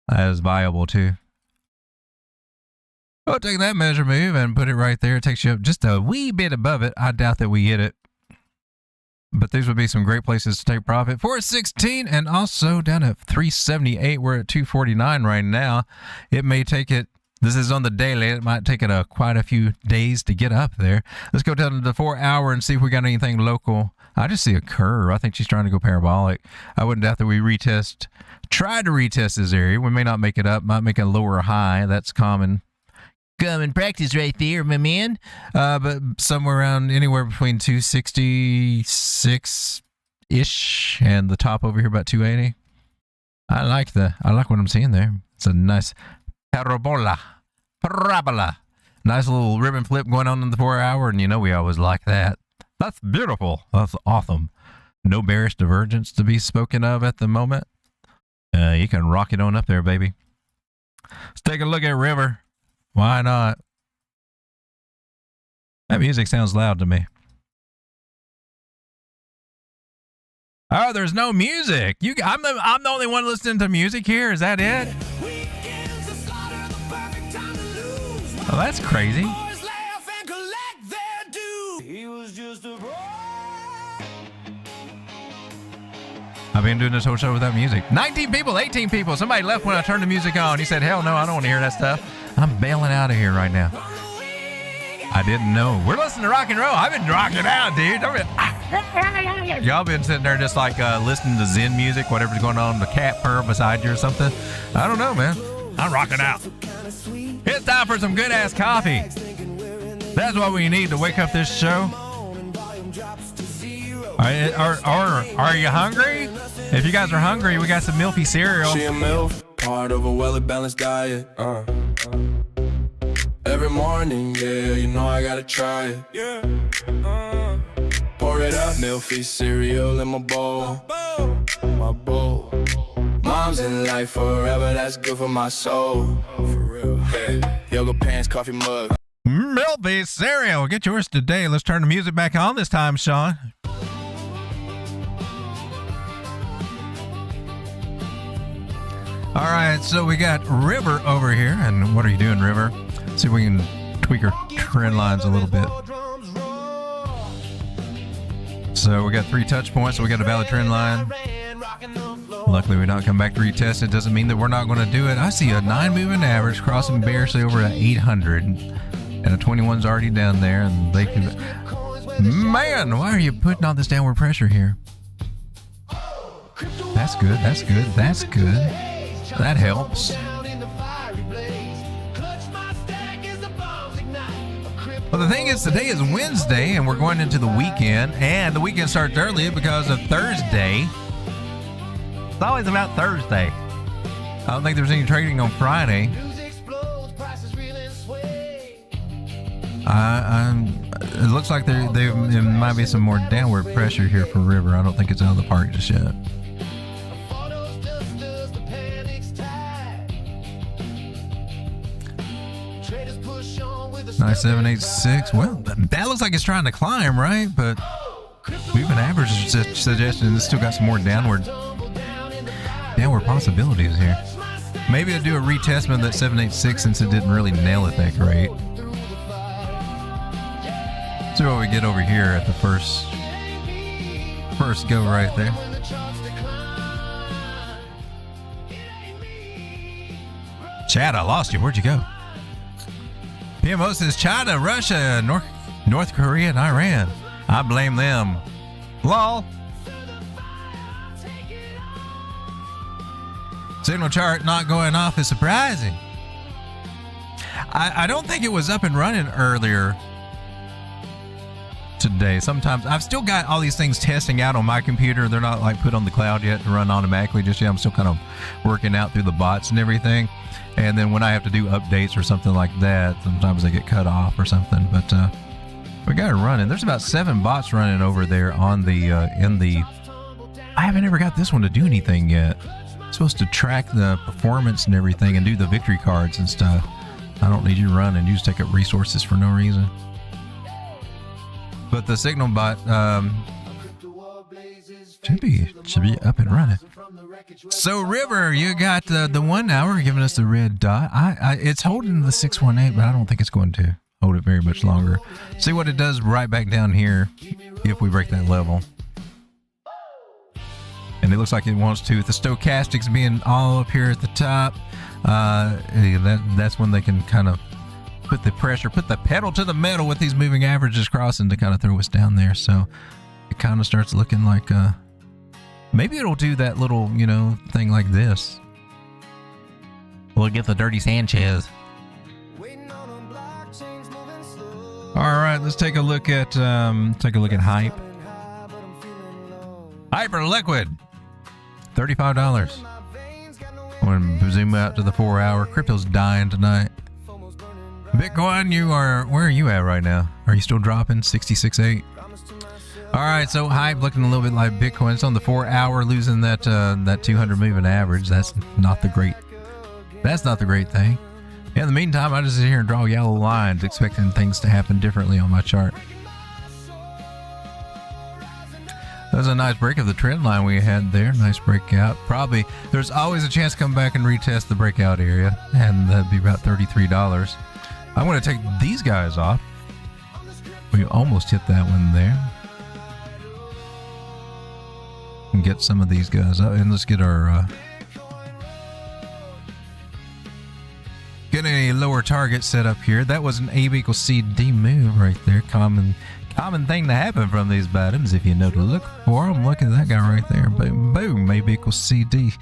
that is viable too. I'll take that measure move and put it right there. It takes you up just a wee bit above it. I doubt that we hit it. But these would be some great places to take profit. 416 and also down at 378. We're at 249 right now. It may take it. This is on the daily. It might take it quite a few days to get up there. Let's go down to the 4 hour and see if we got anything local. I just see a curve. I think she's trying to go parabolic. I wouldn't doubt that we try to retest this area. We may not make it up. Might make a lower high. That's common practice right there, my man. But somewhere around anywhere between 266-ish and the top over here about 280. I like what I'm seeing there. It's a nice parabola. Nice little ribbon flip going on in the 4 hour, and you know we always like that. That's beautiful. That's awesome. No bearish divergence to be spoken of at the moment. You can rock it on up there, baby. Let's take a look at River. Why not? That music sounds loud to me. Oh, there's no music. I'm the only one listening to music here. Is that it? Oh, that's crazy. I've been doing this whole show without music. 19 people, 18 people. Somebody left when I turned the music on. He said, hell no, I don't want to hear that stuff. I'm bailing out of here right now. I didn't know. We're listening to rock and roll. I've been rocking out, dude. Y'all been sitting there just like listening to Zen music, whatever's going on, the cat purr beside you or something. I don't know, man. I'm rocking out. It's time for some good ass coffee. That's what we need to wake up this show. Are you hungry? If you guys are hungry, we got some milky cereal. She a MILF, part of a well-balanced diet. Every morning, yeah, you know I gotta try it. Yeah. Pour it up, milky cereal in my bowl. My bowl. Mom's in life forever, that's good for my soul. For real. Yeah. Yoga pants, coffee mug. Milky cereal. Get yours today. Let's turn the music back on this time, Sean. All right, so we got River over here. And what are you doing, River? See if we can tweak our trend lines a little bit. So we got 3 touch points. So we got a valid trend line. Luckily, we don't come back to retest. It doesn't mean that we're not going to do it. I see a 9 moving average crossing bearishly over at 800. And a 21's already down there. And they can... Man, why are you putting all this downward pressure here? That's good. That's good. That's good. That helps. Well, the thing is, today is Wednesday, and we're going into the weekend, and the weekend starts early because of Thursday. It's always about Thursday. I don't think there's any trading on Friday. It looks like there might be some more downward pressure here for River. I don't think it's out of the park just yet. Nice 786. Well, that looks like it's trying to climb, right? But moving average is suggesting it's still got some more downward possibilities here. Maybe I'll do a retestment of that 786 since it didn't really nail it that great. See what we get over here at the first first go right there. Chad, I lost you. Where'd you go? PMO says China, Russia, North Korea, and Iran. I blame them. Lol. Signal chart not going off is surprising. I don't think it was up and running earlier today. Sometimes I've still got all these things testing out on my computer. They're not like put on the cloud yet to run automatically just yet. I'm still kind of working out through the bots and everything. And then when I have to do updates or something like that, sometimes they get cut off or something. But we got it running. There's about 7 bots running over there on the I haven't ever got this one to do anything yet. It's supposed to track the performance and everything and do the victory cards and stuff. I don't need you running. You just take up resources for no reason. But the signal bot should be up and running. So River, you got the 1 hour giving us the red dot. It's holding the 618, but I don't think it's going to hold it very much longer. See what it does right back down here if we break that level. And it looks like it wants to. The stochastics being all up here at the top, that's when they can kind of put the pressure, put the pedal to the metal with these moving averages crossing to kind of throw us down there. So it kind of starts looking like maybe it'll do that little, thing like this. We'll get the dirty Sanchez. All right, let's take a look at Hype. Hyper Liquid, $35. I'm gonna zoom out to the 4 hour. Crypto's dying tonight. Bitcoin, where are you at right now? Are you still dropping 66.8? All right, so Hype looking a little bit like Bitcoin. It's on the 4 hour, losing that 200 moving average. That's not the great thing. In the meantime, I just sit here and draw yellow lines, expecting things to happen differently on my chart. That was a nice break of the trend line we had there. Nice breakout. Probably there's always a chance to come back and retest the breakout area, and that'd be about $33. I'm going to take these guys off. We almost hit that one there. And get some of these guys up, and let's get our get a lower target set up here. That was an AB equals CD move right there. Common thing to happen from these bottoms if you know to look for them. Look at that guy right there. Boom, boom. AB equals CD.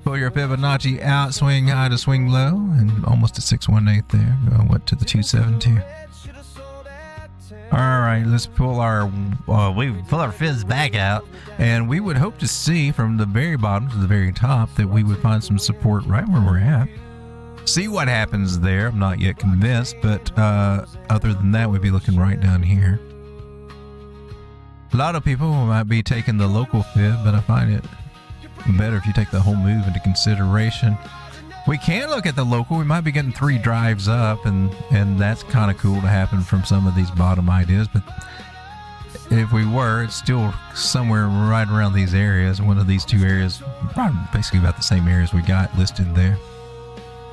Pull your Fibonacci out, swing high to swing low, and almost a 618 there. Going to the 272. All right, let's pull our fizz back out, and we would hope to see from the very bottom to the very top that we would find some support right where we're at. See what happens there. I'm not yet convinced, but other than that, we'd be looking right down here. A lot of people might be taking the local fib, but I find it better if you take the whole move into consideration. We can look at the local. We might be getting 3 drives up, and that's kind of cool to happen from some of these bottom ideas. But if we were, it's still somewhere right around these areas. One of these 2 areas, basically about the same areas we got listed there.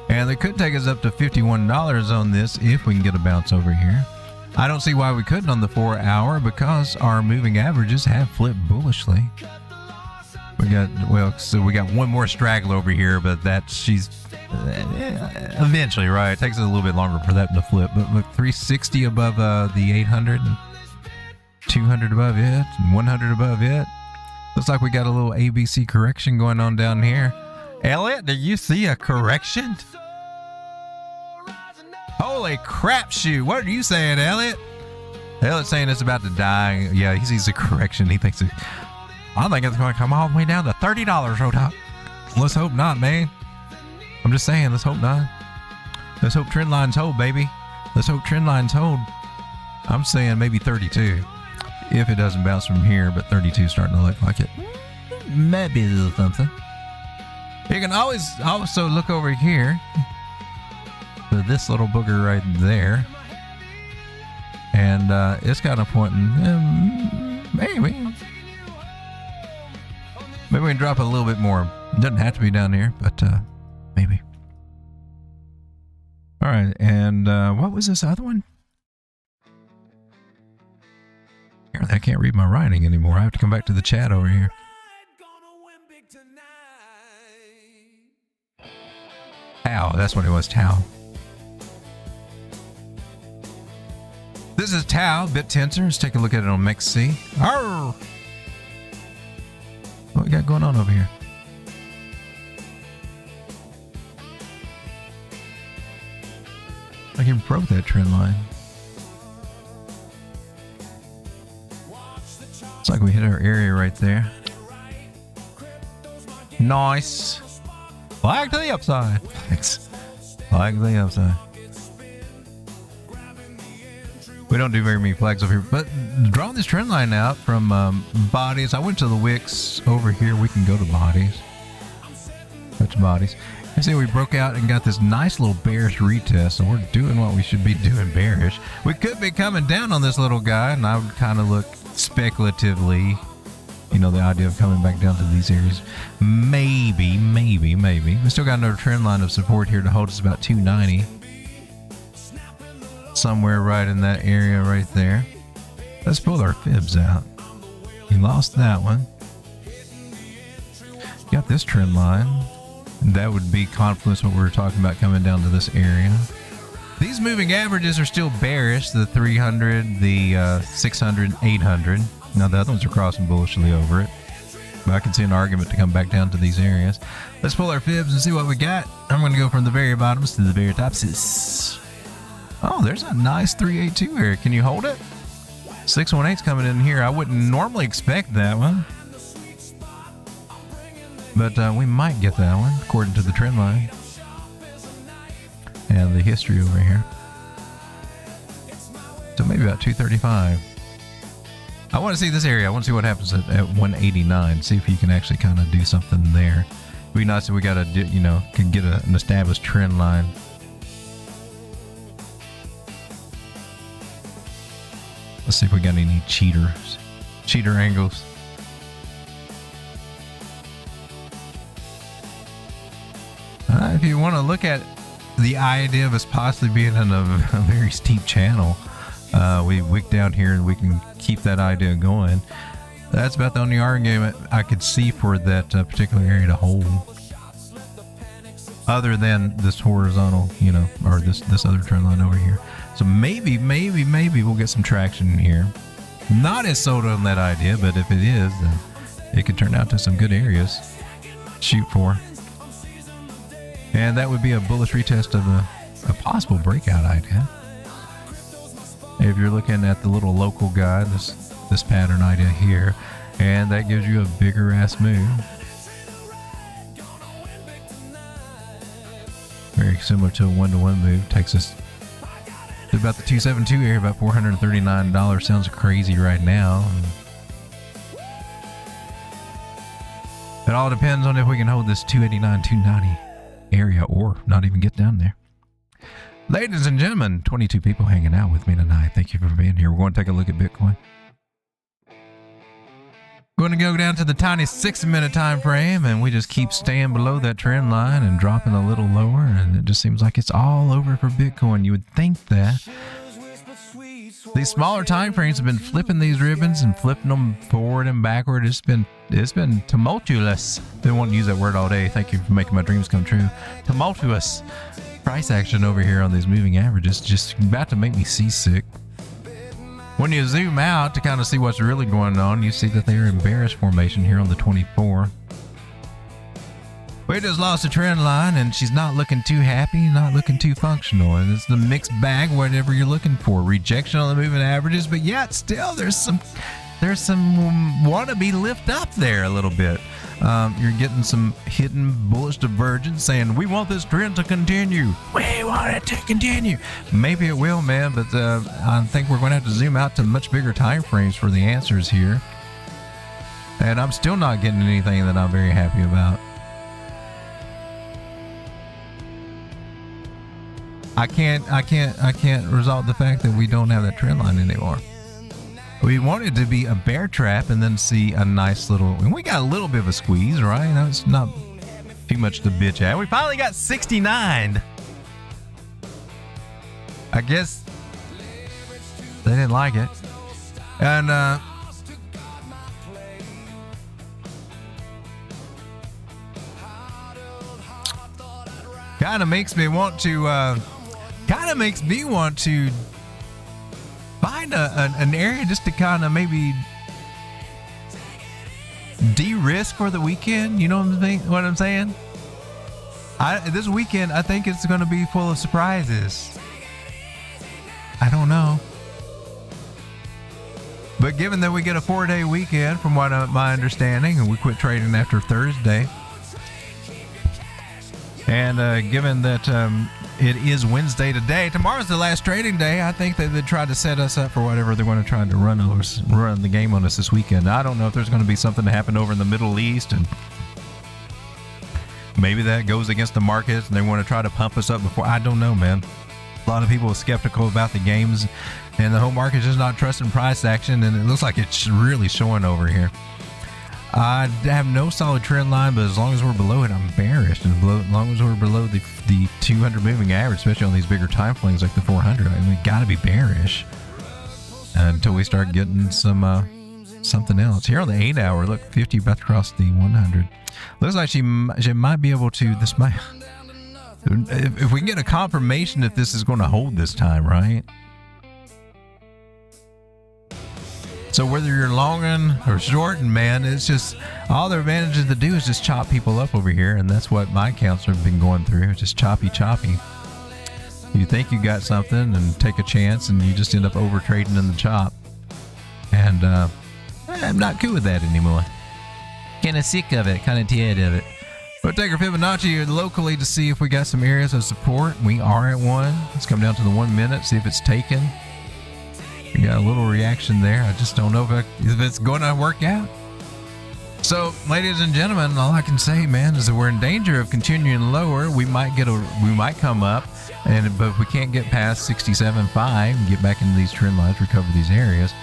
And it could take us up to $51 on this if we can get a bounce over here. I don't see why we couldn't on the 4 hour, because our moving averages have flipped bullishly. We got one more straggler over here, but she's eventually, right? It takes us a little bit longer for that to flip. But look, 360 above the 800, and 200 above it, and 100 above it. Looks like we got a little ABC correction going on down here. Elliot, do you see a correction? Holy crap shoot. What are you saying, Elliot? Elliot's saying it's about to die. Yeah, he sees a correction. He thinks I think it's going to come all the way down to $30, Rodop. Let's hope not, man. I'm just saying, let's hope not. Let's hope trend lines hold, baby. Let's hope trend lines hold. I'm saying maybe 32 if it doesn't bounce from here, but 32 is starting to look like it. Maybe a little something. You can always also look over here to this little booger right there, and it's kind of pointing. Maybe we can drop it a little bit more. It doesn't have to be down here, but maybe. All right, and what was this other one? Apparently I can't read my writing anymore. I have to come back to the chat over here. Tau, that's what it was, Tau. This is Tau, BitTensor. Let's take a look at it on MXC. Arr! What we got going on over here? I can broke that trend line. It's like we hit our area right there. Nice. Flag to the upside. Thanks. Flag to the upside. We don't do very many flags over here, but drawing this trend line out from bodies. I went to the wicks over here. We can go to bodies. Touch bodies. I see we broke out and got this nice little bearish retest, so we're doing what we should be doing bearish. We could be coming down on this little guy, and I would kind of look speculatively, you know, the idea of coming back down to these areas. Maybe. We still got another trend line of support here to hold us about 290. Somewhere right in that area right there. Let's pull our fibs out. We lost that one. Got this trend line. That would be confluence what we were talking about coming down to this area. These moving averages are still bearish. The 300, the 600, 800. Now the other ones are crossing bullishly over it. But I can see an argument to come back down to these areas. Let's pull our fibs and see what we got. I'm going to go from the very bottoms to the very tops. Oh, there's a nice 382 area. Can you hold it? 618's coming in here. I wouldn't normally expect that one. But we might get that one, according to the trend line. And the history over here. So maybe about 235. I want to see this area. I want to see what happens at 189. See if you can actually kind of do something there. It'd be nice if we got a, you know, can get an established trend line. Let's see if we got any cheater angles. If you want to look at the idea of us possibly being in a very steep channel, we wick down here and we can keep that idea going. That's about the only argument I could see for that particular area to hold. Other than this horizontal, you know, or this other trend line over here. So maybe we'll get some traction here. Not as sold on that idea, but if it is, then it could turn out to some good areas to shoot for. And that would be a bullish retest of a possible breakout idea. If you're looking at the little local guy, this pattern idea here, and that gives you a bigger ass move. Very similar to a one-to-one move. Takes us to about the 272 area, about $439. Sounds crazy right now. It all depends on if we can hold this 289, 290 area or not even get down there. Ladies and gentlemen, 22 people hanging out with me tonight. Thank you for being here. We're going to take a look at Bitcoin. Going to go down to the tiny 6-minute time frame, and we just keep staying below that trend line and dropping a little lower, and it just seems like it's all over for Bitcoin. You would think that. These smaller time frames have been flipping these ribbons and flipping them forward and backward. It's been tumultuous. Been wanting to use that word all day. Thank you for making my dreams come true. Tumultuous price action over here on these moving averages, just about to make me seasick. When you zoom out to kind of see what's really going on, you see that they're in bearish formation here on the 24. We just lost a trend line, and she's not looking too happy, not looking too functional. And it's the mixed bag, whatever you're looking for. Rejection on the moving averages, but yet still there's some wannabe lift up there a little bit. You're getting some hidden bullish divergence saying, we want this trend to continue. We want it to continue. Maybe it will, man, but I think we're going to have to zoom out to much bigger time frames for the answers here. And I'm still not getting anything that I'm very happy about. I can't resolve the fact that we don't have that trend line anymore. We wanted to be a bear trap and then see a nice little, and we got a little bit of a squeeze, right? That's not too much to bitch at. We finally got 69. I guess they didn't like it. And kind of makes me want to find an area just to kind of maybe de-risk for the weekend. You know what I'm saying? This weekend, I think it's going to be full of surprises. I don't know. But given that we get a 4-day weekend, from what my understanding, and we quit trading after Thursday, and given that it is Wednesday today, tomorrow's the last trading day, I think that they tried to set us up for whatever they're going to try to run the game on us this weekend. I don't know if there's going to be something to happen over in the Middle East, and maybe that goes against the markets and they want to try to pump us up before. I don't know, man. A lot of people are skeptical about the games, and the whole market's just not trusting price action, and it looks like it's really showing over here. I have no solid trend line, but as long as we're below it, I'm bearish. And as long as we're below the 200 moving average, especially on these bigger time frames like the 400, I mean, we got to be bearish until we start getting some something else. Here on the 8 hour, look, 50 about to cross the 100. Looks like she might be able to. This might, if we can get a confirmation that this is going to hold this time, right? So whether you're longing or shorting, man, it's just all they're managing to do is just chop people up over here, and that's what my accounts have been going through. It's just choppy. You think you got something and take a chance, and you just end up over trading in the chop. And I'm not cool with that anymore. Kind of sick of it, kind of tired of it. We'll take our Fibonacci locally to see if we got some areas of support. We are at one. Let's come down to the 1 minute, see if it's taken. We got a little reaction there. I just don't know if it's going to work out. So, ladies and gentlemen, all I can say, man, is that we're in danger of continuing lower. We might come up, but if we can't get past 67.5 and get back into these trend lines, recover these areas,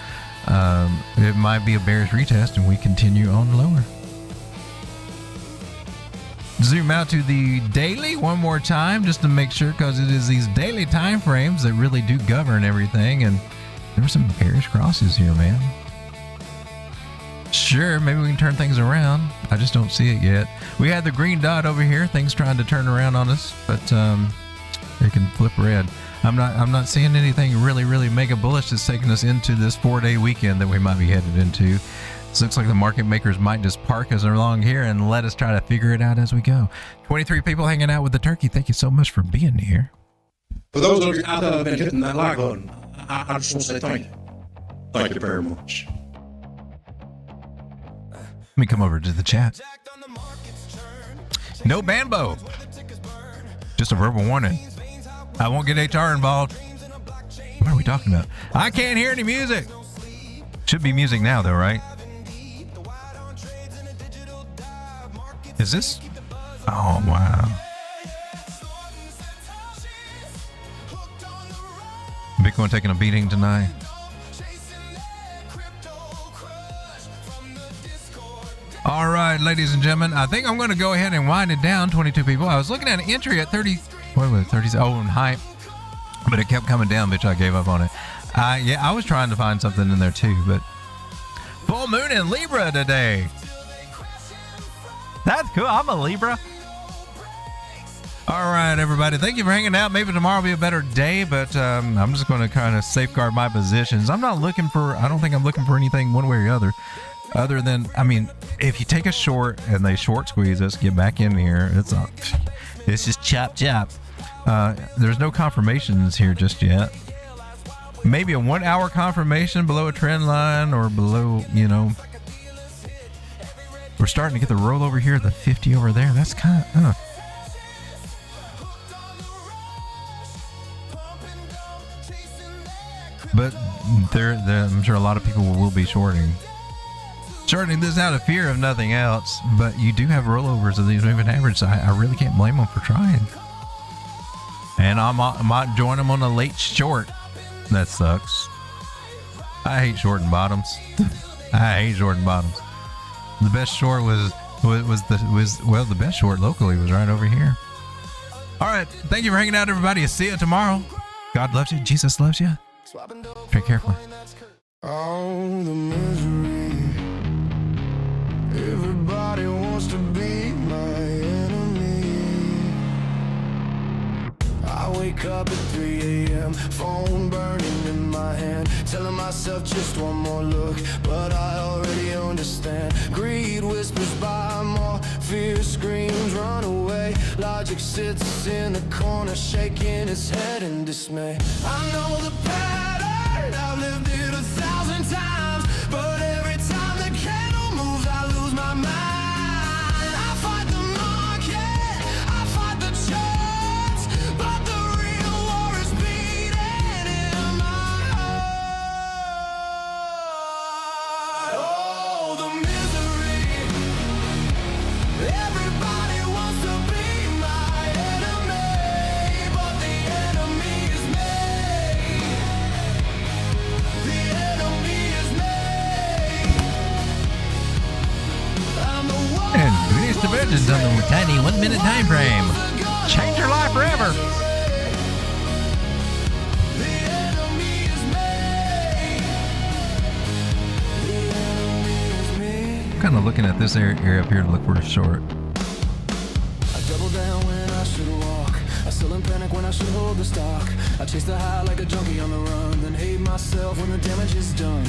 it might be a bearish retest, and we continue on lower. Zoom out to the daily one more time just to make sure, because it is these daily time frames that really do govern everything, and there were some bearish crosses here, man. Sure, maybe we can turn things around. I just don't see it yet. We had the green dot over here, things trying to turn around on us, but it can flip red. I'm not seeing anything really mega bullish that's taking us into this 4-day weekend that we might be headed into. This looks like the market makers might just park us along here and let us try to figure it out as we go. 23 people hanging out with the turkey. Thank you so much for being here. For those of you out there who have been hitting that like button, I just want to say thank you. Thank you very much. Let me come over to the chat. No Bambo. Just a verbal warning. I won't get HR involved. What are we talking about? I can't hear any music. Should be music now, though, right? Is this? Oh, wow. Bitcoin taking a beating tonight. All right, ladies and gentlemen, I think I'm going to go ahead and wind it down. 22 people. I was looking at an entry at 30. What was it? 30. Oh, and hype. But it kept coming down, bitch. I gave up on it. Yeah, I was trying to find something in there too, but full moon in Libra today. That's cool. I'm a Libra. All right, everybody. Thank you for hanging out. Maybe tomorrow will be a better day, but I'm just going to kind of safeguard my positions. I don't think I'm looking for anything one way or the other. Other than, I mean, if you take a short and they short squeeze us, get back in here. It's just chop. There's no confirmations here just yet. Maybe a 1 hour confirmation below a trend line or below, we're starting to get the roll over here, the 50 over there. That's kind of, But I'm sure a lot of people will be shorting this out of fear of nothing else. But you do have rollovers of these moving averages. So I really can't blame them for trying. And I might join them on a late short. That sucks. I hate shorting bottoms. The best short was the best short locally was right over here. All right, thank you for hanging out, everybody. I'll see you tomorrow. God loves you. Jesus loves you. Take care. All the misery. Everybody wants to be my enemy. I wake up at 3 a.m., phone burning in my hand, telling myself just one more look, but I already understand. Greed whispers by more, fear screams run away. Logic sits in the corner, shaking its head in dismay. I know the pattern, I've lived it 1,000 times, but every time the candle moves, I lose my mind. I fight the market, I fight the charts, but the real war is beating in my heart. Oh, the misery. Everybody wants to be my enemy, but the enemy is me. The enemy is me. I'm the one. And greatest divergence on the tiny 1 minute time frame. Change your life forever. The enemy is me. The enemy is me. I'm kind of looking at this area up here to look for a short. I double down when I should walk. I still in panic when I should hold the stock. I chase the high like a junkie on the run, then hate myself when the damage is done.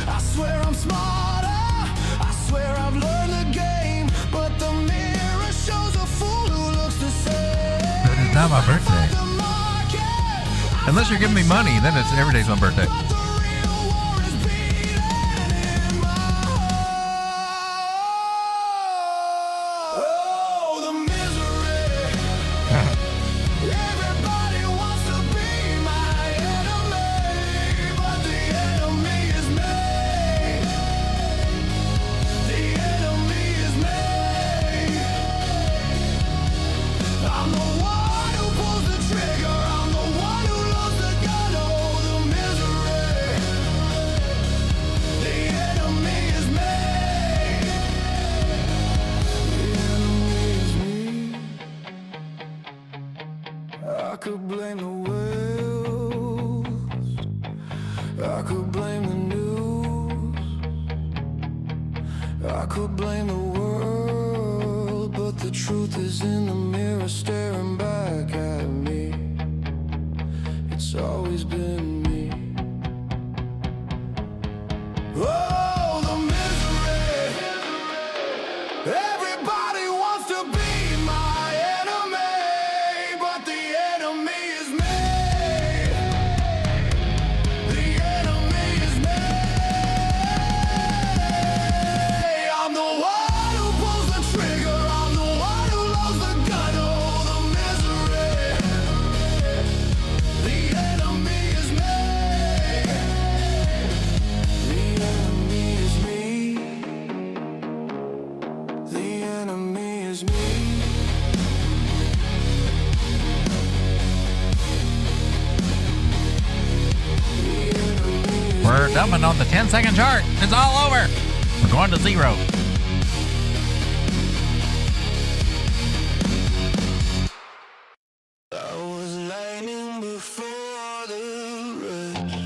I swear I'm smarter, I swear I've learned the game, but the mirror shows a fool who looks the same. But it's not my birthday. The market, Unless you're giving me money, then it's every day's my birthday. but the real war is beating in my heart. Oh, the misery. Everybody wants to be my enemy, but the enemy is me. The enemy is me. I'm the one who pulls the trigger, I'm the one who loads the gun. Oh, the misery. The enemy is me. The enemy is me. I could blame the whales, I could blame the news, I could blame the world, but the truth is in the mirror staring back at me. It's always been me. Oh, the misery. Everybody wants to be my enemy, but the enemy is me. The enemy is me. I'm the one who pulls the trigger, I'm the one who loads the gun. Oh, the misery. The enemy is me. The enemy is me. The enemy is me. We're dumping on the 10-second chart. It's all over. We're going to zero. I was lightning before the rush.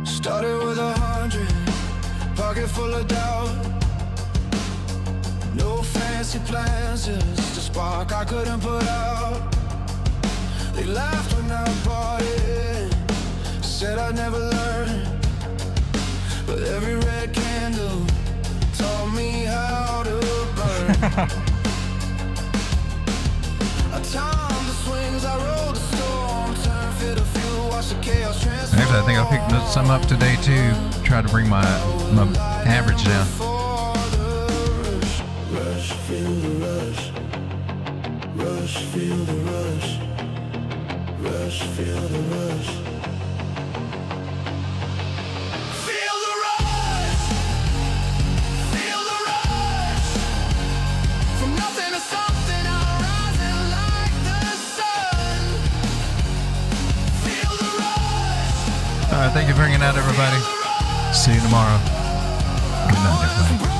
Started with 100, pocket full of doubt. No fancy plans, just a spark I couldn't put out. They laughed when I bought it, said I'd never learn. But every red candle taught me how to burn. I timed the swings, I rode the storm, turned fit of fuel, watched the chaos transform. Actually, I think I'll pick some up today too. Try to bring my average down. Rush, feel the rush. Rush, feel the rush. Rush, feel the rush. Feel the rush. Feel the rush. From nothing to something, I'm rising like the sun. Feel the rush. All right, thank you for hanging out, everybody. See you tomorrow. Good night, everybody.